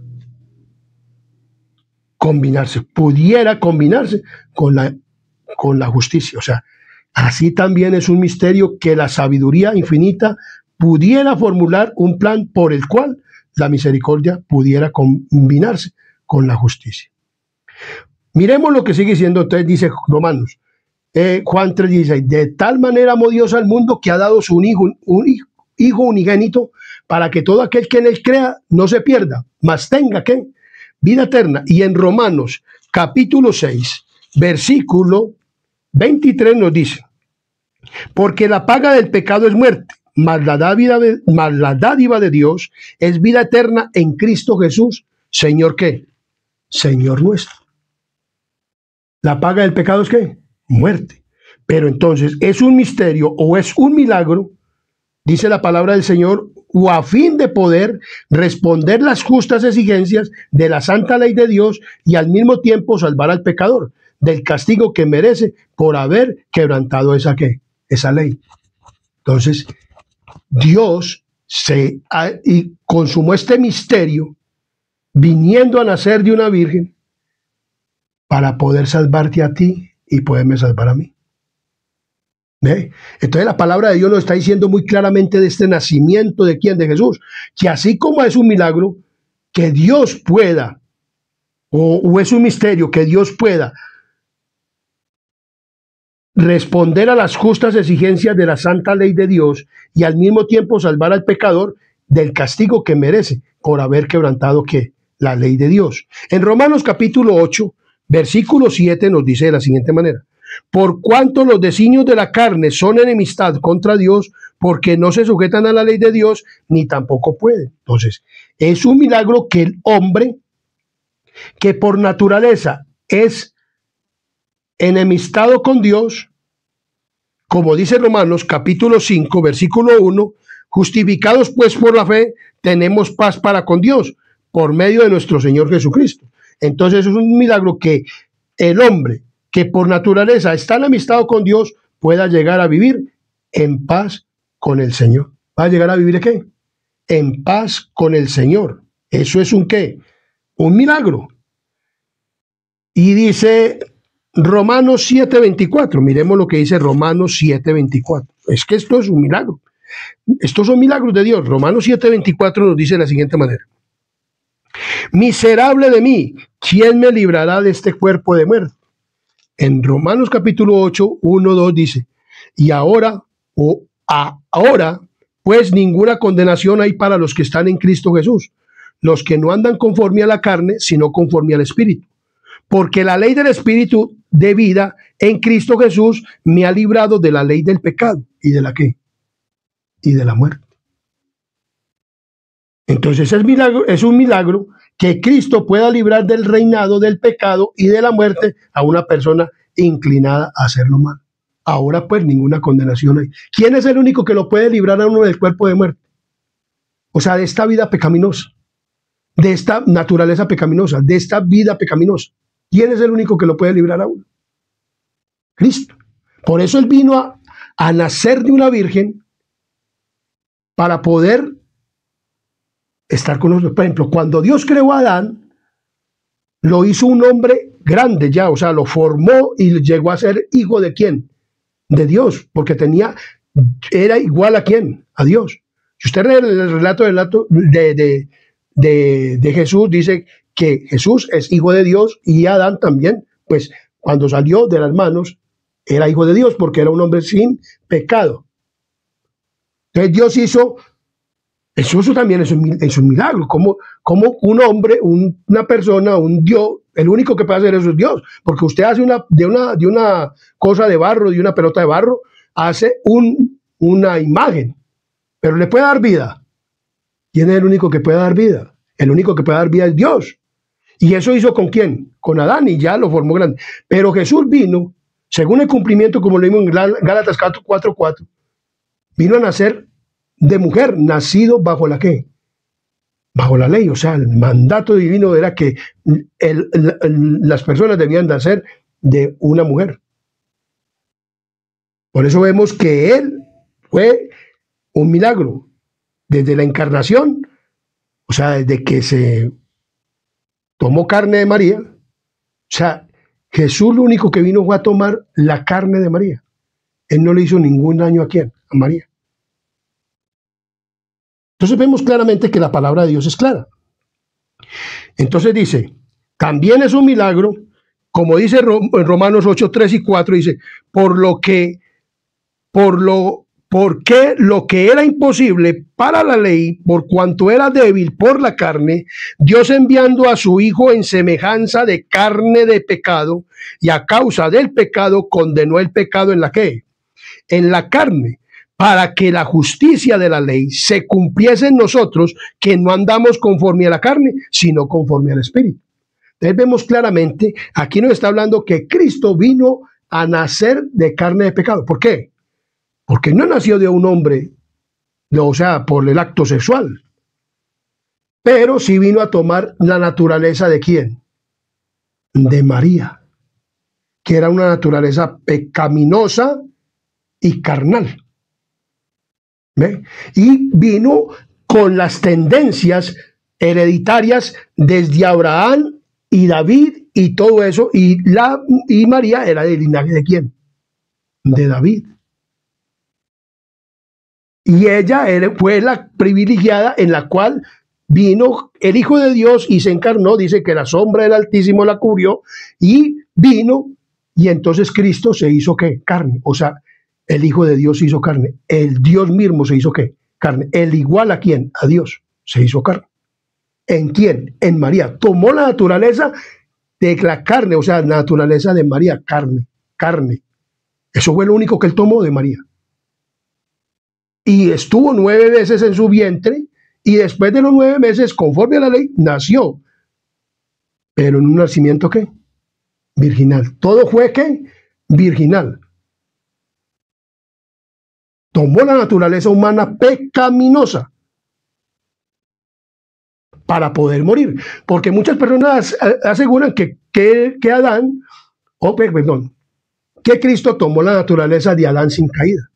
Combinarse, pudiera combinarse con la justicia. O sea, así también es un misterio que la sabiduría infinita pudiera formular un plan por el cual la misericordia pudiera combinarse con la justicia. Miremos lo que sigue diciendo, entonces dice Romanos, Juan 3:16, de tal manera amó Dios al mundo que ha dado su hijo unigénito para que todo aquel que en él crea no se pierda, mas tenga ¿qué? Vida eterna. Y en Romanos capítulo 6, versículo 23 nos dice, porque la paga del pecado es muerte, mas la dádiva de Dios es vida eterna en Cristo Jesús, Señor ¿qué? Señor nuestro. La paga del pecado es ¿qué? Muerte. Pero entonces, ¿es un misterio o es un milagro? Dice la palabra del Señor, o a fin de poder responder las justas exigencias de la santa ley de Dios y al mismo tiempo salvar al pecador del castigo que merece por haber quebrantado esa ley. Entonces, Dios consumó este misterio viniendo a nacer de una virgen para poder salvarte a ti y poderme salvar a mí. ¿Ve? Entonces la palabra de Dios nos está diciendo muy claramente de este nacimiento de quién, de Jesús, que así como es un milagro que Dios pueda, o es un misterio que Dios pueda responder a las justas exigencias de la santa ley de Dios y al mismo tiempo salvar al pecador del castigo que merece por haber quebrantado la ley de Dios. En Romanos capítulo 8, versículo 7 nos dice de la siguiente manera: por cuanto los designios de la carne son enemistad contra Dios, porque no se sujetan a la ley de Dios, ni tampoco pueden. Entonces, es un milagro que el hombre, que por naturaleza es enemistado con Dios, como dice Romanos capítulo 5, versículo 1, justificados pues por la fe, tenemos paz para con Dios, por medio de nuestro Señor Jesucristo. Entonces es un milagro que el hombre, que por naturaleza está enemistado con Dios, pueda llegar a vivir en paz con el Señor. ¿Va a llegar a vivir qué? En paz con el Señor. Eso es un ¿qué? Un milagro. Y dice Romanos 7:24. Miremos lo que dice Romanos 7:24. Es que esto es un milagro. Estos son milagros de Dios. Romanos 7:24 nos dice de la siguiente manera: miserable de mí, ¿quién me librará de este cuerpo de muerte? En Romanos capítulo 8, 1, 2 dice, y ahora, pues ninguna condenación hay para los que están en Cristo Jesús, los que no andan conforme a la carne, sino conforme al Espíritu. Porque la ley del Espíritu de vida en Cristo Jesús me ha librado de la ley del pecado. ¿Y de la qué? Y de la muerte. Entonces es un milagro que Cristo pueda librar del reinado del pecado y de la muerte a una persona inclinada a hacerlo mal. Ahora pues ninguna condenación hay. ¿Quién es el único que lo puede librar a uno del cuerpo de muerte? O sea, de esta vida pecaminosa, de esta naturaleza pecaminosa, de esta vida pecaminosa. ¿Quién es el único que lo puede librar a uno? Cristo. Por eso Él vino a nacer de una virgen para poder estar con nosotros. Por ejemplo, cuando Dios creó a Adán, lo hizo un hombre grande ya, o sea, lo formó y llegó a ser hijo de ¿quién? De Dios, porque era igual a ¿quién? A Dios. Si usted lee el relato de Jesús, dice que Jesús es hijo de Dios y Adán también, pues cuando salió de las manos era hijo de Dios porque era un hombre sin pecado. Entonces Dios hizo, eso también es un milagro, como un hombre, una persona, un Dios, el único que puede hacer eso es Dios, porque usted hace de una cosa de barro, de una pelota de barro, hace una imagen, pero le puede dar vida. ¿Quién es el único que puede dar vida? El único que puede dar vida es Dios. ¿Y eso hizo con quién? Con Adán, y ya lo formó grande. Pero Jesús vino, según el cumplimiento, como lo vimos en Gálatas 4:4, vino a nacer de mujer, nacido bajo la ¿qué? Bajo la ley. O sea, el mandato divino era que las personas debían nacer de una mujer. Por eso vemos que él fue un milagro. Desde la encarnación, o sea, desde que se tomó carne de María, o sea, Jesús lo único que vino fue a tomar la carne de María. Él no le hizo ningún daño a quién, a María. Entonces vemos claramente que la palabra de Dios es clara. Entonces dice, también es un milagro, como dice en Romanos 8:3 y 4, dice, porque lo que era imposible para la ley, por cuanto era débil por la carne, Dios enviando a su Hijo en semejanza de carne de pecado, y a causa del pecado condenó el pecado en la ¿qué? En la carne, para que la justicia de la ley se cumpliese en nosotros, que no andamos conforme a la carne, sino conforme al Espíritu. Entonces vemos claramente, aquí nos está hablando que Cristo vino a nacer de carne de pecado. ¿Por qué? Porque no nació de un hombre, o sea, por el acto sexual, pero sí vino a tomar la naturaleza ¿de quién? De María, que era una naturaleza pecaminosa y carnal. ¿Ve? Y vino con las tendencias hereditarias desde Abraham y David y todo eso, y María era del linaje ¿de quién? De David. Y ella fue la privilegiada en la cual vino el Hijo de Dios y se encarnó, dice que la sombra del Altísimo la cubrió, y vino, y entonces Cristo se hizo ¿qué? Carne. O sea, el Hijo de Dios se hizo carne. El Dios mismo se hizo ¿qué? Carne. El igual a quién? A Dios se hizo carne. ¿En quién? En María. Tomó la naturaleza de la carne, o sea, la naturaleza de María, carne. Eso fue lo único que él tomó de María. Y estuvo 9 meses en su vientre, y después de los 9 meses, conforme a la ley, nació. Pero en un nacimiento ¿qué? Virginal. Todo fue ¿qué? Virginal. Tomó la naturaleza humana pecaminosa para poder morir. Porque muchas personas aseguran que que Cristo tomó la naturaleza de Adán sin caída.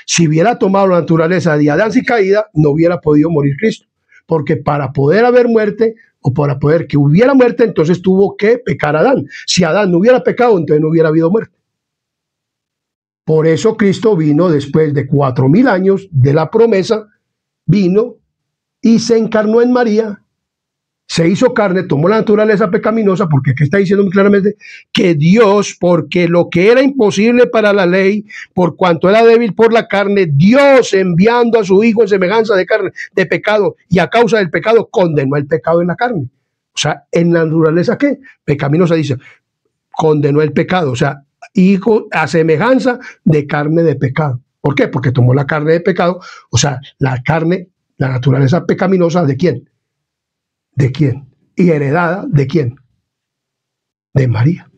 Si hubiera tomado la naturaleza de Adán sin caída, no hubiera podido morir Cristo. Porque para poder haber muerte, o para poder que hubiera muerte, entonces tuvo que pecar Adán. Si Adán no hubiera pecado, entonces no hubiera habido muerte. Por eso Cristo vino después de 4000 años de la promesa, vino y se encarnó en María, se hizo carne, tomó la naturaleza pecaminosa, porque aquí está diciendo muy claramente que Dios, porque lo que era imposible para la ley, por cuanto era débil por la carne, Dios enviando a su Hijo en semejanza de carne, de pecado, y a causa del pecado condenó el pecado en la carne. O sea, en la naturaleza ¿qué? Pecaminosa, dice, condenó el pecado, o sea, Hijo a semejanza de carne de pecado. ¿Por qué? Porque tomó la carne de pecado, o sea, la carne, la naturaleza pecaminosa ¿de quién? ¿De quién? Y heredada ¿de quién? De María.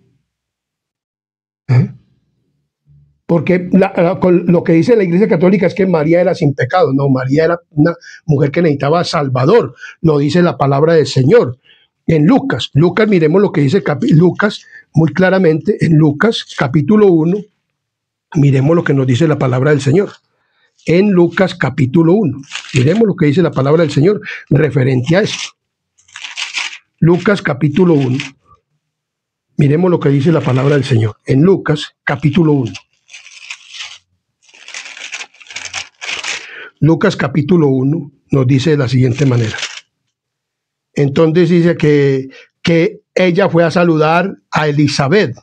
Porque lo que dice la Iglesia Católica es que María era sin pecado. No, María era una mujer que necesitaba Salvador. Lo dice la palabra del Señor. En Lucas, miremos lo que dice Lucas muy claramente. En Lucas capítulo 1, miremos lo que nos dice la palabra del Señor. En Lucas capítulo 1, miremos lo que dice la palabra del Señor referente a esto. Lucas capítulo 1. Miremos lo que dice la palabra del Señor. En Lucas capítulo 1. Lucas capítulo 1 nos dice de la siguiente manera. Entonces dice que ella fue a saludar a Elizabeth.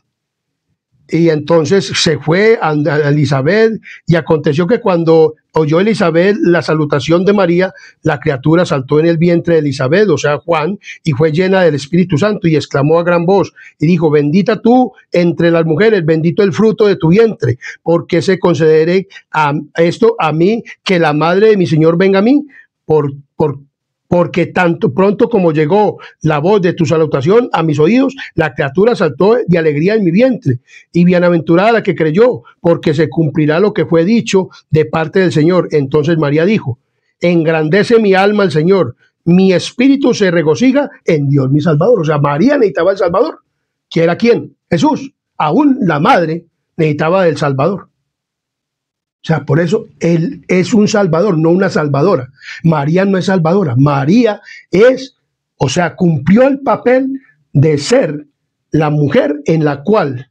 Y entonces se fue a Elizabeth, y aconteció que cuando oyó Elizabeth la salutación de María, la criatura saltó en el vientre de Elizabeth, o sea, Juan, y fue llena del Espíritu Santo, y exclamó a gran voz, y dijo: bendita tú entre las mujeres, bendito el fruto de tu vientre, porque se concederé esto a mí, que la madre de mi Señor venga a mí, porque tanto pronto como llegó la voz de tu salutación a mis oídos, la criatura saltó de alegría en mi vientre. Y bienaventurada la que creyó, porque se cumplirá lo que fue dicho de parte del Señor. Entonces María dijo: engrandece mi alma al Señor, mi espíritu se regocija en Dios mi Salvador. O sea, María necesitaba el Salvador. ¿Que era quién? Jesús. Aún la madre necesitaba del Salvador. O sea, por eso él es un salvador, no una salvadora. María no es salvadora. María es, o sea, cumplió el papel de ser la mujer en la cual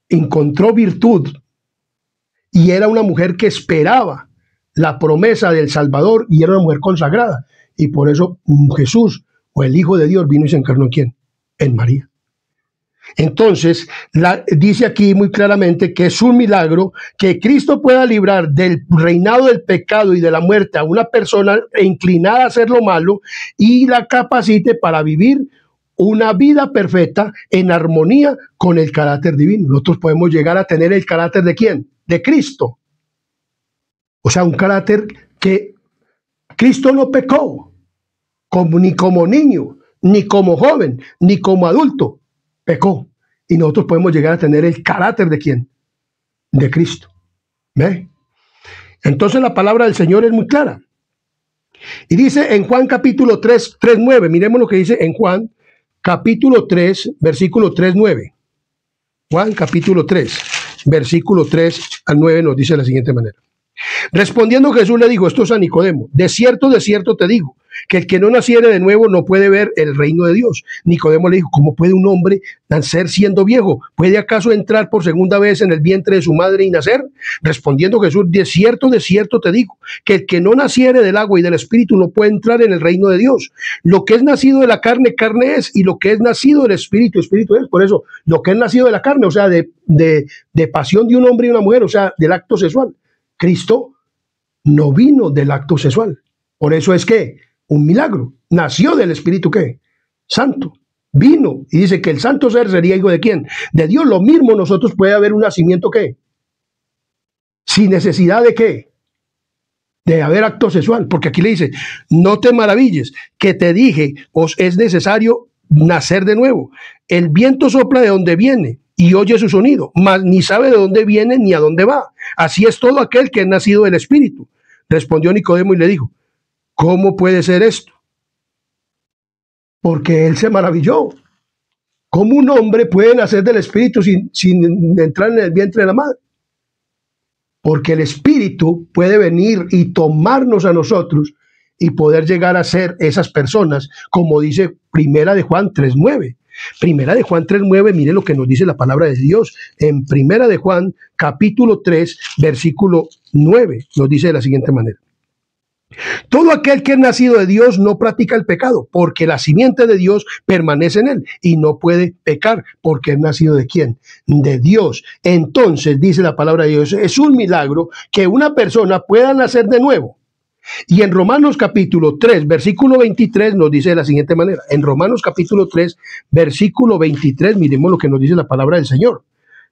encontró virtud, y era una mujer que esperaba la promesa del Salvador, y era una mujer consagrada. Y por eso Jesús, o el Hijo de Dios, vino y se encarnó ¿en quién? En María. Entonces, dice aquí muy claramente que es un milagro que Cristo pueda librar del reinado del pecado y de la muerte a una persona inclinada a hacer lo malo, y la capacite para vivir una vida perfecta en armonía con el carácter divino. Nosotros podemos llegar a tener el carácter ¿de quién? De Cristo. O sea, un carácter que Cristo no pecó, ni como niño, ni como joven, ni como adulto. Pecó. Y nosotros podemos llegar a tener el carácter ¿de quién? De Cristo. ¿Ve? Entonces la palabra del Señor es muy clara. Y dice en Juan capítulo 3, 9. Miremos lo que dice en Juan capítulo 3, versículo 3, 9. Juan capítulo 3, versículo 3 al 9 nos dice de la siguiente manera. Respondiendo Jesús le dijo, esto es a Nicodemo: de cierto te digo, que el que no naciere de nuevo no puede ver el reino de Dios. Nicodemo le dijo: ¿cómo puede un hombre nacer siendo viejo? ¿Puede acaso entrar por segunda vez en el vientre de su madre y nacer? Respondiendo Jesús: de cierto te digo, que el que no naciere del agua y del espíritu no puede entrar en el reino de Dios. Lo que es nacido de la carne, carne es, y lo que es nacido del espíritu, espíritu es. Por eso, lo que es nacido de la carne, o sea, de pasión de un hombre y una mujer, o sea, del acto sexual. Cristo no vino del acto sexual. Por eso es que un milagro. Nació del Espíritu ¿qué? Santo. Vino y dice que el santo ser sería hijo ¿de quién? De Dios. Lo mismo nosotros puede haber un nacimiento ¿qué? Sin necesidad de ¿qué? De haber acto sexual. Porque aquí le dice: no te maravilles, que te dije, os es necesario nacer de nuevo. El viento sopla de donde viene y oye su sonido, mas ni sabe de dónde viene ni a dónde va. Así es todo aquel que es nacido del Espíritu. Respondió Nicodemo y le dijo: ¿cómo puede ser esto? Porque él se maravilló. ¿Cómo un hombre puede nacer del Espíritu sin entrar en el vientre de la madre? Porque el Espíritu puede venir y tomarnos a nosotros y poder llegar a ser esas personas, como dice Primera de Juan 3:9. Primera de Juan 3:9, mire lo que nos dice la palabra de Dios. En Primera de Juan, capítulo 3, versículo 9, nos dice de la siguiente manera: todo aquel que es nacido de Dios no practica el pecado, porque la simiente de Dios permanece en él y no puede pecar, porque es nacido ¿de quién? De Dios. Entonces, dice la palabra de Dios, es un milagro que una persona pueda nacer de nuevo. Y en Romanos capítulo 3, versículo 23 nos dice de la siguiente manera. En Romanos capítulo 3, versículo 23, miremos lo que nos dice la palabra del Señor.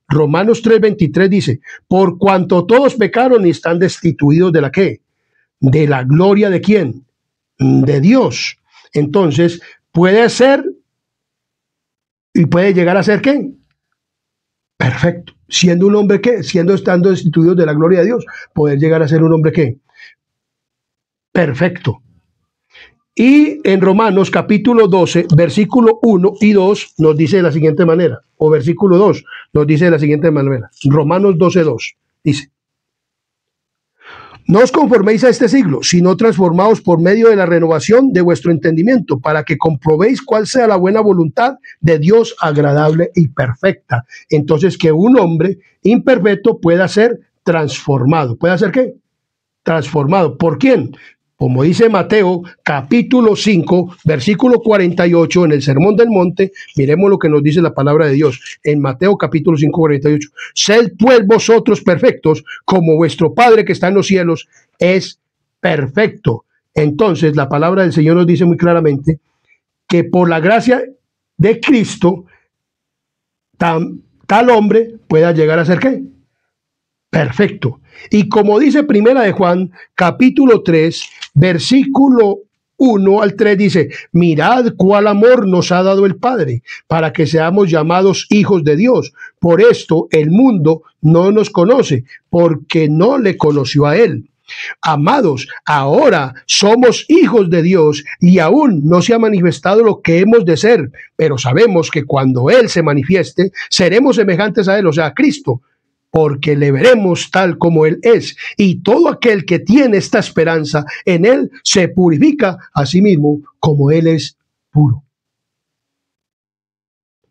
Romanos 3:23 dice: por cuanto todos pecaron y están destituidos de la ¿qué? De la gloria ¿de quién? De Dios. Entonces, puede ser y puede llegar a ser ¿qué? Perfecto. Siendo un hombre ¿qué? Estando destituidos de la gloria de Dios, poder llegar a ser un hombre ¿qué? Perfecto. Y en Romanos capítulo 12, versículo 1 y 2 nos dice de la siguiente manera, o versículo 2 nos dice de la siguiente manera. Romanos 12:2 dice: no os conforméis a este siglo, sino transformaos por medio de la renovación de vuestro entendimiento, para que comprobéis cuál sea la buena voluntad de Dios, agradable y perfecta. Entonces, que un hombre imperfecto pueda ser transformado. ¿Puede ser qué? Transformado. ¿Por quién? Como dice Mateo capítulo 5, versículo 48 en el Sermón del Monte, miremos lo que nos dice la palabra de Dios en Mateo capítulo 5, 48. Sed pues vosotros perfectos, como vuestro Padre que está en los cielos es perfecto. Entonces la palabra del Señor nos dice muy claramente que por la gracia de Cristo, tal hombre pueda llegar a ser ¿qué? Perfecto. Y como dice Primera de Juan, capítulo 3, versículo 1 al 3, dice, mirad cuál amor nos ha dado el Padre, para que seamos llamados hijos de Dios. Por esto el mundo no nos conoce, porque no le conoció a Él. Amados, ahora somos hijos de Dios y aún no se ha manifestado lo que hemos de ser, pero sabemos que cuando Él se manifieste, seremos semejantes a Él, o sea, a Cristo, porque le veremos tal como Él es. Y todo aquel que tiene esta esperanza en Él se purifica a sí mismo como Él es puro.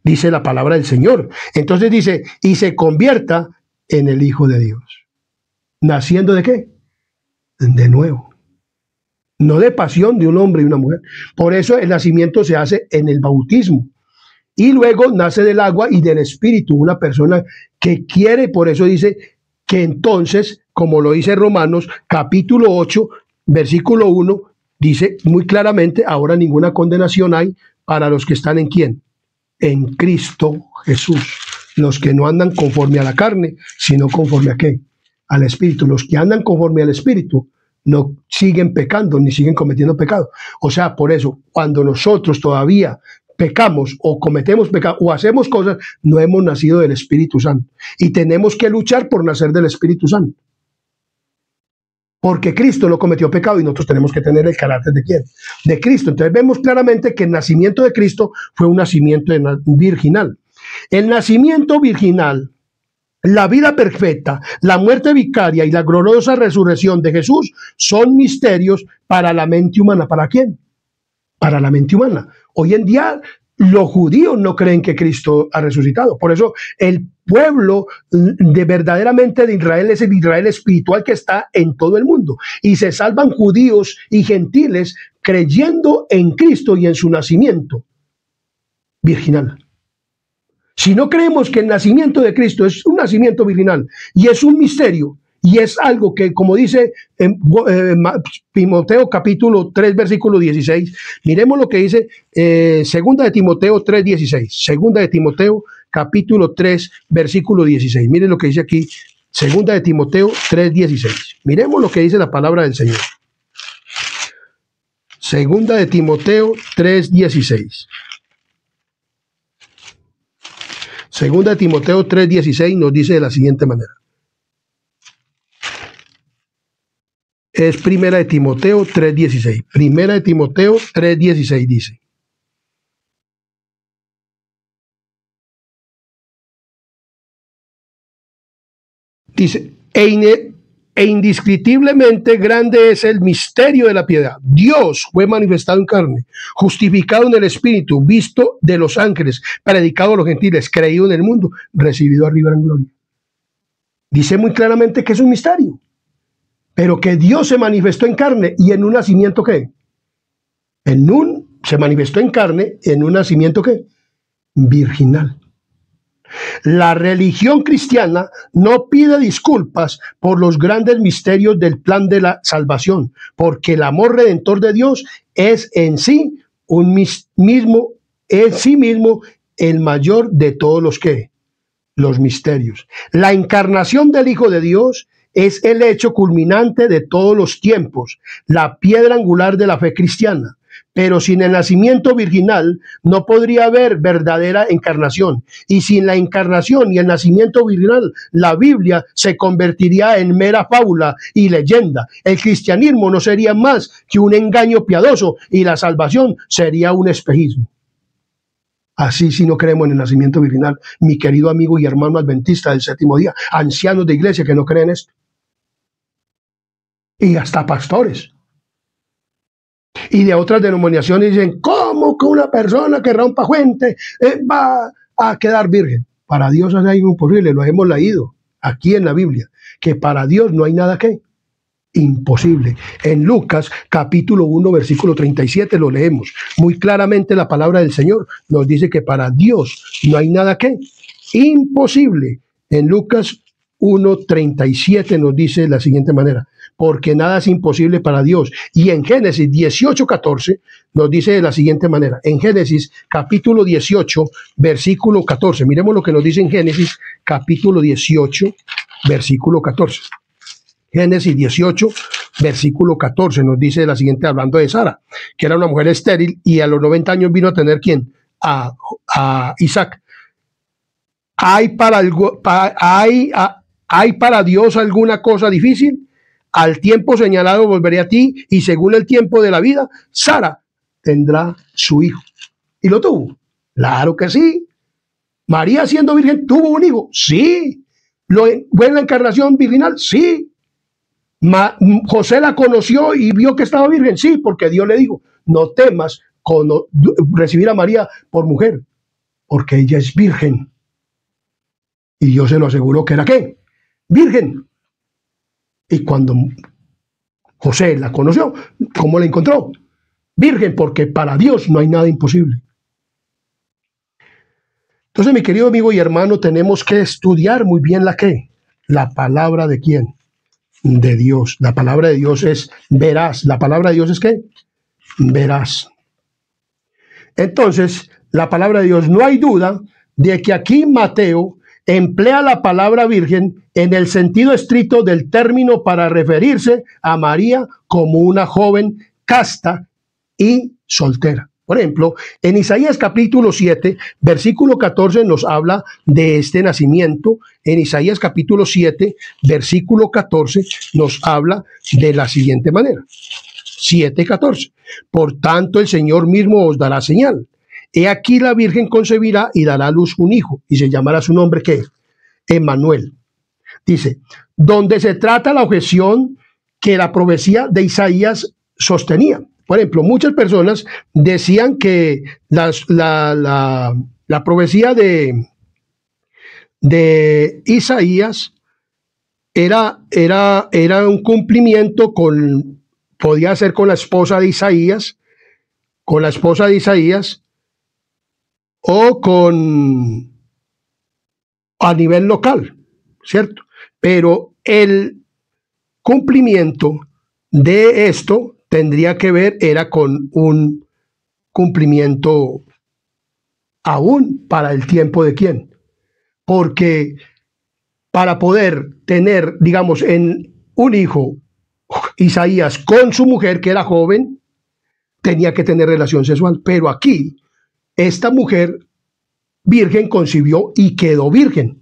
Dice la palabra del Señor. Entonces dice, y se convierta en el Hijo de Dios. ¿Naciendo de qué? De nuevo. No de pasión de un hombre y una mujer. Por eso el nacimiento se hace en el bautismo. Y luego nace del agua y del espíritu, una persona que quiere, por eso dice que entonces, como lo dice Romanos, capítulo 8, versículo 1, dice muy claramente, ahora ninguna condenación hay para los que están en ¿quién? En Cristo Jesús. Los que no andan conforme a la carne, sino conforme a ¿qué? Al espíritu. Los que andan conforme al espíritu no siguen pecando, ni siguen cometiendo pecado. O sea, por eso, cuando nosotros todavía pecamos o cometemos pecado o hacemos cosas, no hemos nacido del Espíritu Santo. Y tenemos que luchar por nacer del Espíritu Santo. Porque Cristo no cometió pecado y nosotros tenemos que tener el carácter de ¿quién? De Cristo. Entonces vemos claramente que el nacimiento de Cristo fue un nacimiento virginal. El nacimiento virginal, la vida perfecta, la muerte vicaria y la gloriosa resurrección de Jesús son misterios para la mente humana. ¿Para quién? Para la mente humana. Hoy en día los judíos no creen que Cristo ha resucitado. Por eso el pueblo verdaderamente de Israel es el Israel espiritual que está en todo el mundo. Y se salvan judíos y gentiles creyendo en Cristo y en su nacimiento virginal. Si no creemos que el nacimiento de Cristo es un nacimiento virginal y es un misterio, y es algo que, como dice en Timoteo capítulo 3, versículo 16, miremos lo que dice segunda de Timoteo 3, 16. Segunda de Timoteo capítulo 3, versículo 16. Miren lo que dice aquí, segunda de Timoteo 3, 16. Miremos lo que dice la palabra del Señor. Segunda de Timoteo 3, 16. Segunda de Timoteo 3, 16 nos dice de la siguiente manera. Es Primera de Timoteo 3:16. Primera de Timoteo 3:16 dice. Dice, e indescriptiblemente grande es el misterio de la piedad. Dios fue manifestado en carne, justificado en el Espíritu, visto de los ángeles, predicado a los gentiles, creído en el mundo, recibido arriba en gloria. Dice muy claramente que es un misterio. Pero que Dios se manifestó en carne y en un nacimiento ¿qué? Se manifestó en carne en un nacimiento ¿qué? Virginal. La religión cristiana no pide disculpas por los grandes misterios del plan de la salvación, porque el amor redentor de Dios es en sí mismo el mayor de todos los misterios. La encarnación del Hijo de Dios es el hecho culminante de todos los tiempos, la piedra angular de la fe cristiana. Pero sin el nacimiento virginal no podría haber verdadera encarnación. Y sin la encarnación y el nacimiento virginal, la Biblia se convertiría en mera fábula y leyenda. El cristianismo no sería más que un engaño piadoso y la salvación sería un espejismo. Así, si no creemos en el nacimiento virginal, mi querido amigo y hermano adventista del séptimo día, ancianos de iglesia que no creen esto. Y hasta pastores. Y de otras denominaciones dicen, ¿cómo que una persona que rompa fuente va a quedar virgen? Para Dios es algo imposible, lo hemos leído aquí en la Biblia, que para Dios no hay nada que imposible. En Lucas capítulo 1 versículo 37 lo leemos muy claramente. La palabra del Señor nos dice que para Dios no hay nada que imposible. En Lucas 1:37 nos dice de la siguiente manera: porque nada es imposible para Dios. Y en Génesis 18:14 nos dice de la siguiente manera. En Génesis capítulo 18 versículo 14, miremos lo que nos dice en Génesis capítulo 18 versículo 14. Génesis 18, versículo 14, nos dice de la siguiente, hablando de Sara, que era una mujer estéril y a los 90 años vino a tener, ¿quién? A Isaac. ¿Hay para Dios alguna cosa difícil? Al tiempo señalado volveré a ti, y según el tiempo de la vida, Sara tendrá su hijo. ¿Y lo tuvo? Claro que sí. María, siendo virgen, tuvo un hijo. Sí. ¿Fue en la encarnación virginal? Sí. José la conoció y vio que estaba virgen. Sí, porque Dios le dijo: no temas recibir a María por mujer, porque ella es virgen. Y Dios se lo aseguró que era ¿qué? Virgen. Y cuando José la conoció, ¿cómo la encontró? Virgen, porque para Dios no hay nada imposible. Entonces, mi querido amigo y hermano, tenemos que estudiar muy bien la palabra de quién. De Dios. La palabra de Dios es veraz. ¿La palabra de Dios es qué? Veraz. Entonces, la palabra de Dios, no hay duda de que aquí Mateo emplea la palabra virgen en el sentido estricto del término para referirse a María como una joven casta y soltera. Por ejemplo, en Isaías capítulo 7, versículo 14 nos habla de este nacimiento. En Isaías capítulo 7, versículo 14 nos habla de la siguiente manera. 7:14. Por tanto, el Señor mismo os dará señal. He aquí la Virgen concebirá y dará a luz un hijo, y se llamará su nombre ¿qué? Emmanuel. Dice, donde se trata la objeción que la profecía de Isaías sostenía. Por ejemplo, muchas personas decían que la profecía de Isaías era un cumplimiento podía ser con la esposa de Isaías, o a nivel local, ¿cierto? Pero el cumplimiento de esto tendría que ver, era con un cumplimiento aún para el tiempo de quién. Porque para poder tener, digamos, en un hijo, Isaías con su mujer, que era joven, tenía que tener relación sexual. Pero aquí, esta mujer virgen concibió y quedó virgen,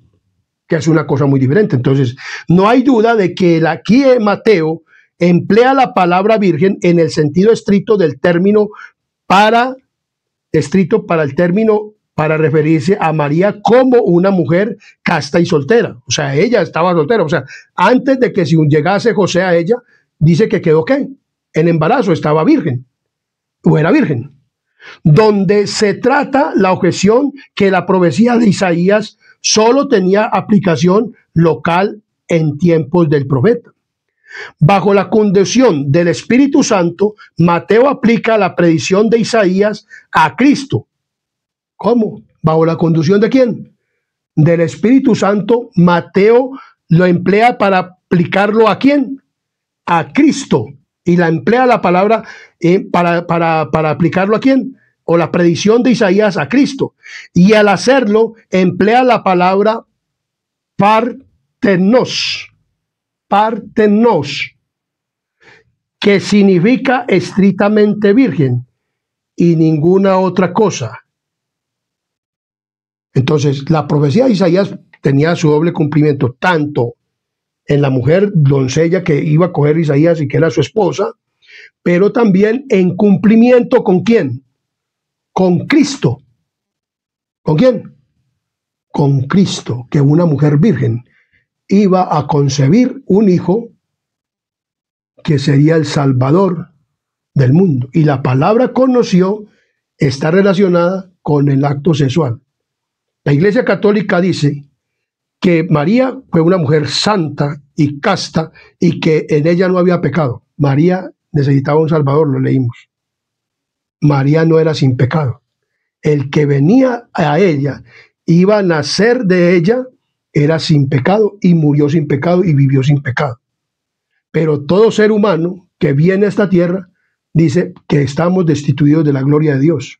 que es una cosa muy diferente. Entonces, no hay duda de que aquí Mateo emplea la palabra virgen en el sentido estricto del término para referirse a María como una mujer casta y soltera. O sea, ella estaba soltera. O sea, antes de que si llegase José a ella, dice que quedó ¿qué? En embarazo, estaba virgen o era virgen. Donde se trata la objeción que la profecía de Isaías solo tenía aplicación local en tiempos del profeta. Bajo la conducción del Espíritu Santo, Mateo aplica la predicción de Isaías a Cristo. ¿Cómo? ¿Bajo la conducción de quién? Del Espíritu Santo. Mateo lo emplea para aplicarlo ¿a quién? A Cristo. Y la emplea la palabra para aplicarlo ¿a quién? O la predicción de Isaías a Cristo. Y al hacerlo, emplea la palabra partenos, que significa estrictamente virgen y ninguna otra cosa. Entonces, la profecía de Isaías tenía su doble cumplimiento, tanto en la mujer doncella que iba a coger Isaías y que era su esposa, pero también en cumplimiento ¿con quién? Con Cristo. ¿Con quién? Con Cristo, que una mujer virgen iba a concebir un hijo que sería el Salvador del mundo. Y la palabra conoció está relacionada con el acto sexual. La Iglesia Católica dice que María fue una mujer santa y casta y que en ella no había pecado. María necesitaba un Salvador, lo leímos. María no era sin pecado. El que venía a ella, iba a nacer de ella, era sin pecado y murió sin pecado y vivió sin pecado. Pero todo ser humano que viene a esta tierra dice que estamos destituidos de la gloria de Dios.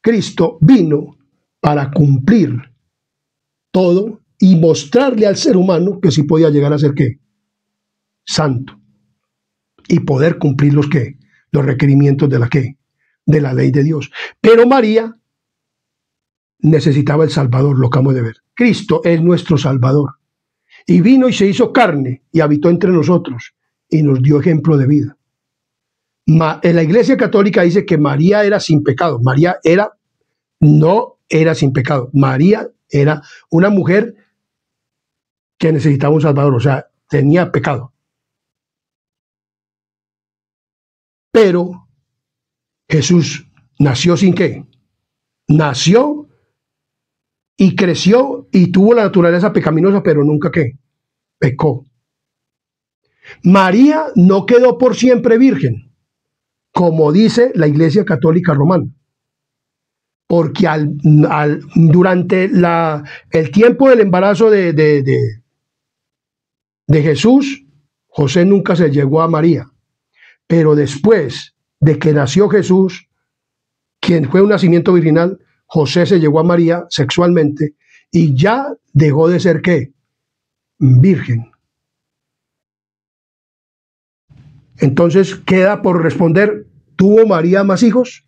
Cristo vino para cumplir todo y mostrarle al ser humano que sí podía llegar a ser ¿qué? Santo. Y poder cumplir los ¿qué? Los requerimientos de la ¿qué? De la ley de Dios. Pero María necesitaba el Salvador, lo acabamos de ver. Cristo es nuestro Salvador. Y vino y se hizo carne y habitó entre nosotros y nos dio ejemplo de vida. En la Iglesia Católica dice que María era sin pecado. María no era sin pecado. María era una mujer que necesitaba un Salvador, o sea, tenía pecado. Pero Jesús nació sin qué. Nació y creció y tuvo la naturaleza pecaminosa, pero nunca ¿qué? Pecó. María no quedó por siempre virgen, como dice la Iglesia Católica Romana. Porque durante el tiempo del embarazo de Jesús, José nunca se llegó a María. Pero después de que nació Jesús, quien fue un nacimiento virginal, José se llegó a María sexualmente y ya dejó de ser ¿qué? Virgen. Entonces queda por responder, ¿tuvo María más hijos?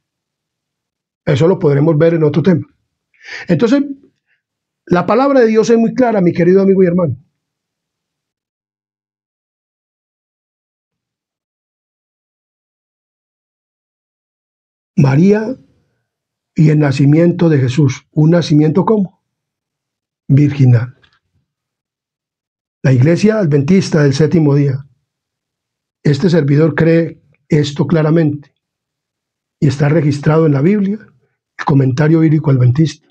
Eso lo podremos ver en otro tema. Entonces, la palabra de Dios es muy clara, mi querido amigo y hermano. María y el nacimiento de Jesús. ¿Un nacimiento cómo? Virginal. La Iglesia Adventista del Séptimo Día. Este servidor cree esto claramente y está registrado en la Biblia, el Comentario Bíblico Adventista.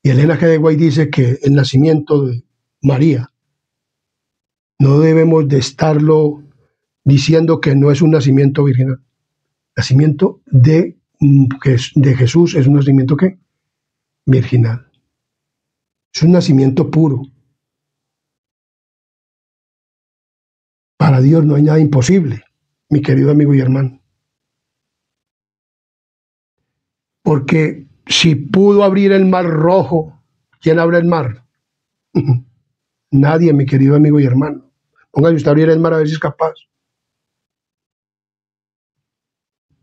Y Elena G. de White dice que el nacimiento de María no debemos de estarlo diciendo que no es un nacimiento virginal. El nacimiento de Jesús es un nacimiento ¿qué? Virginal. Es un nacimiento puro. Para Dios no hay nada imposible, mi querido amigo y hermano. Porque si pudo abrir el mar rojo, ¿quién abre el mar? Nadie, mi querido amigo y hermano. Póngase usted a abrir el mar a ver si es capaz.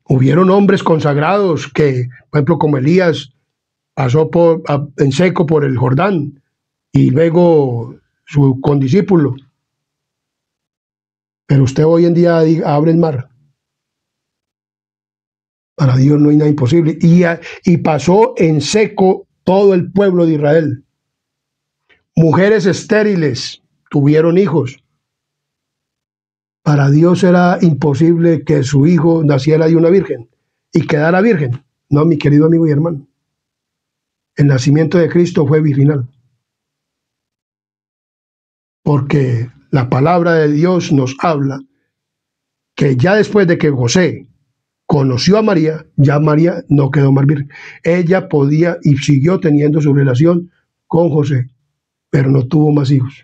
Hubieron hombres consagrados que, por ejemplo, como Elías, pasó en seco por el Jordán y luego su condiscípulo. Pero usted hoy en día abre el mar. Para Dios no hay nada imposible. Y pasó en seco todo el pueblo de Israel. Mujeres estériles tuvieron hijos. Para Dios era imposible que su hijo naciera de una virgen y quedara virgen. No, mi querido amigo y hermano. El nacimiento de Cristo fue virginal. Porque la palabra de Dios nos habla que ya después de que José conoció a María, ya María no quedó más virgen. Ella podía y siguió teniendo su relación con José, pero no tuvo más hijos.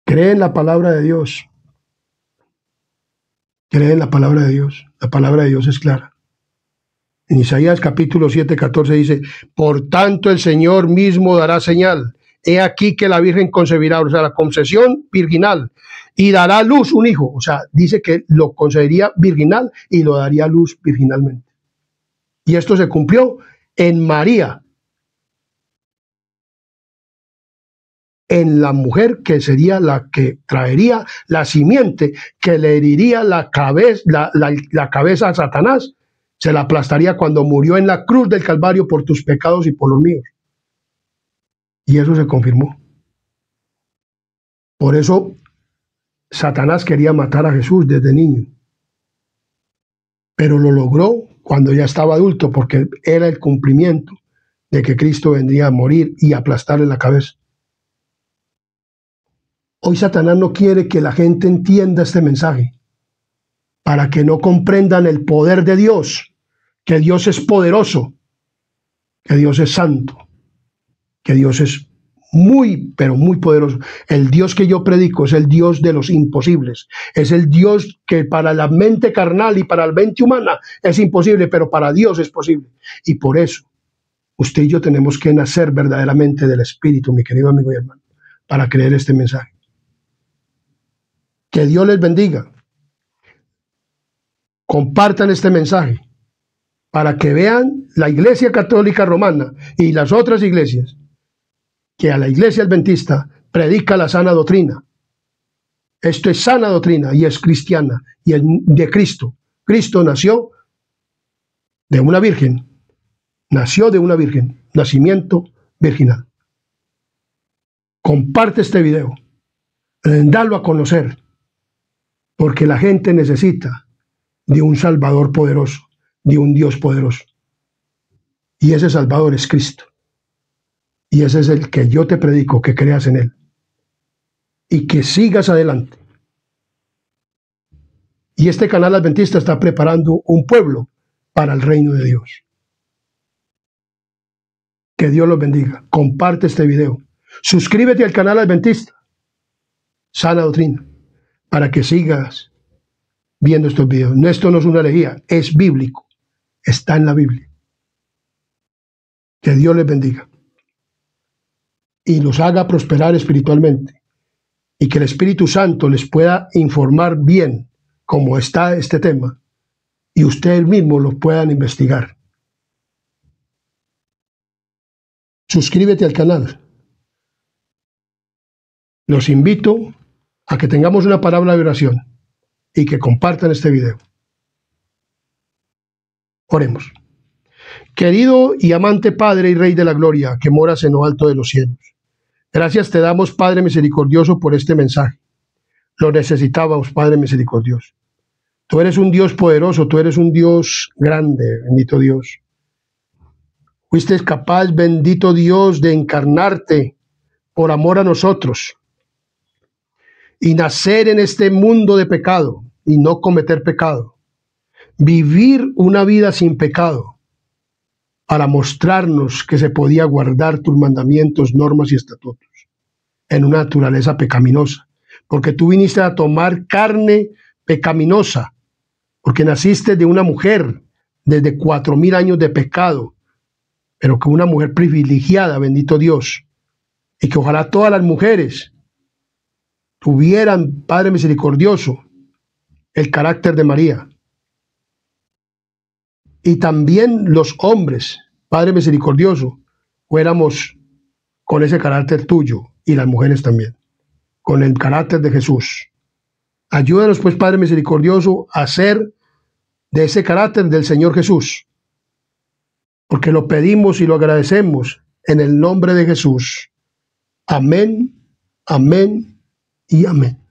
Cree en la palabra de Dios. Cree en la palabra de Dios. La palabra de Dios es clara. En Isaías capítulo 7, 14 dice, por tanto el Señor mismo dará señal. He aquí que la Virgen concebirá, o sea, la concesión virginal, y dará a luz un hijo. O sea, dice que lo concedería virginal y lo daría a luz virginalmente. Y esto se cumplió en María, en la mujer que sería la que traería la simiente, que le heriría la cabeza a Satanás. Se la aplastaría cuando murió en la cruz del Calvario por tus pecados y por los míos. Y eso se confirmó. Por eso Satanás quería matar a Jesús desde niño. Pero lo logró cuando ya estaba adulto, porque era el cumplimiento de que Cristo vendría a morir y aplastarle la cabeza. Hoy Satanás no quiere que la gente entienda este mensaje, para que no comprendan el poder de Dios, que Dios es poderoso, que Dios es santo, que Dios es muy, pero muy poderoso. El Dios que yo predico es el Dios de los imposibles. Es el Dios que para la mente carnal y para la mente humana es imposible, pero para Dios es posible. Y por eso, usted y yo tenemos que nacer verdaderamente del Espíritu, mi querido amigo y hermano, para creer este mensaje. Que Dios les bendiga. Compartan este mensaje para que vean la Iglesia Católica Romana y las otras iglesias que a la Iglesia Adventista predica la sana doctrina. Esto es sana doctrina y es cristiana y es de Cristo. Cristo nació de una virgen, nacimiento virginal. Comparte este video, dalo a conocer, porque la gente necesita de un Salvador poderoso, de un Dios poderoso. Y ese Salvador es Cristo. Y ese es el que yo te predico, que creas en Él. Y que sigas adelante. Y este canal adventista está preparando un pueblo para el reino de Dios. Que Dios los bendiga. Comparte este video. Suscríbete al canal adventista, Sana Doctrina, para que sigas viendo estos videos. Esto no es una herejía, es bíblico. Está en la Biblia. Que Dios les bendiga y los haga prosperar espiritualmente, y que el Espíritu Santo les pueda informar bien cómo está este tema, y ustedes mismos lo puedan investigar. Suscríbete al canal. Los invito a que tengamos una palabra de oración y que compartan este video. Oremos. Querido y amante Padre y Rey de la Gloria, que moras en lo alto de los cielos, gracias te damos, Padre misericordioso, por este mensaje. Lo necesitábamos, Padre misericordioso. Tú eres un Dios poderoso, tú eres un Dios grande, bendito Dios. Fuiste capaz, bendito Dios, de encarnarte por amor a nosotros y nacer en este mundo de pecado y no cometer pecado. Vivir una vida sin pecado para mostrarnos que se podía guardar tus mandamientos, normas y estatutos en una naturaleza pecaminosa, porque tú viniste a tomar carne pecaminosa, porque naciste de una mujer desde 4000 años de pecado, pero que una mujer privilegiada, bendito Dios, y que ojalá todas las mujeres tuvieran, Padre misericordioso, el carácter de María. Y también los hombres, Padre misericordioso, fuéramos con ese carácter tuyo, y las mujeres también, con el carácter de Jesús. Ayúdanos, pues, Padre misericordioso, a ser de ese carácter del Señor Jesús, porque lo pedimos y lo agradecemos en el nombre de Jesús. Amén, amén y amén.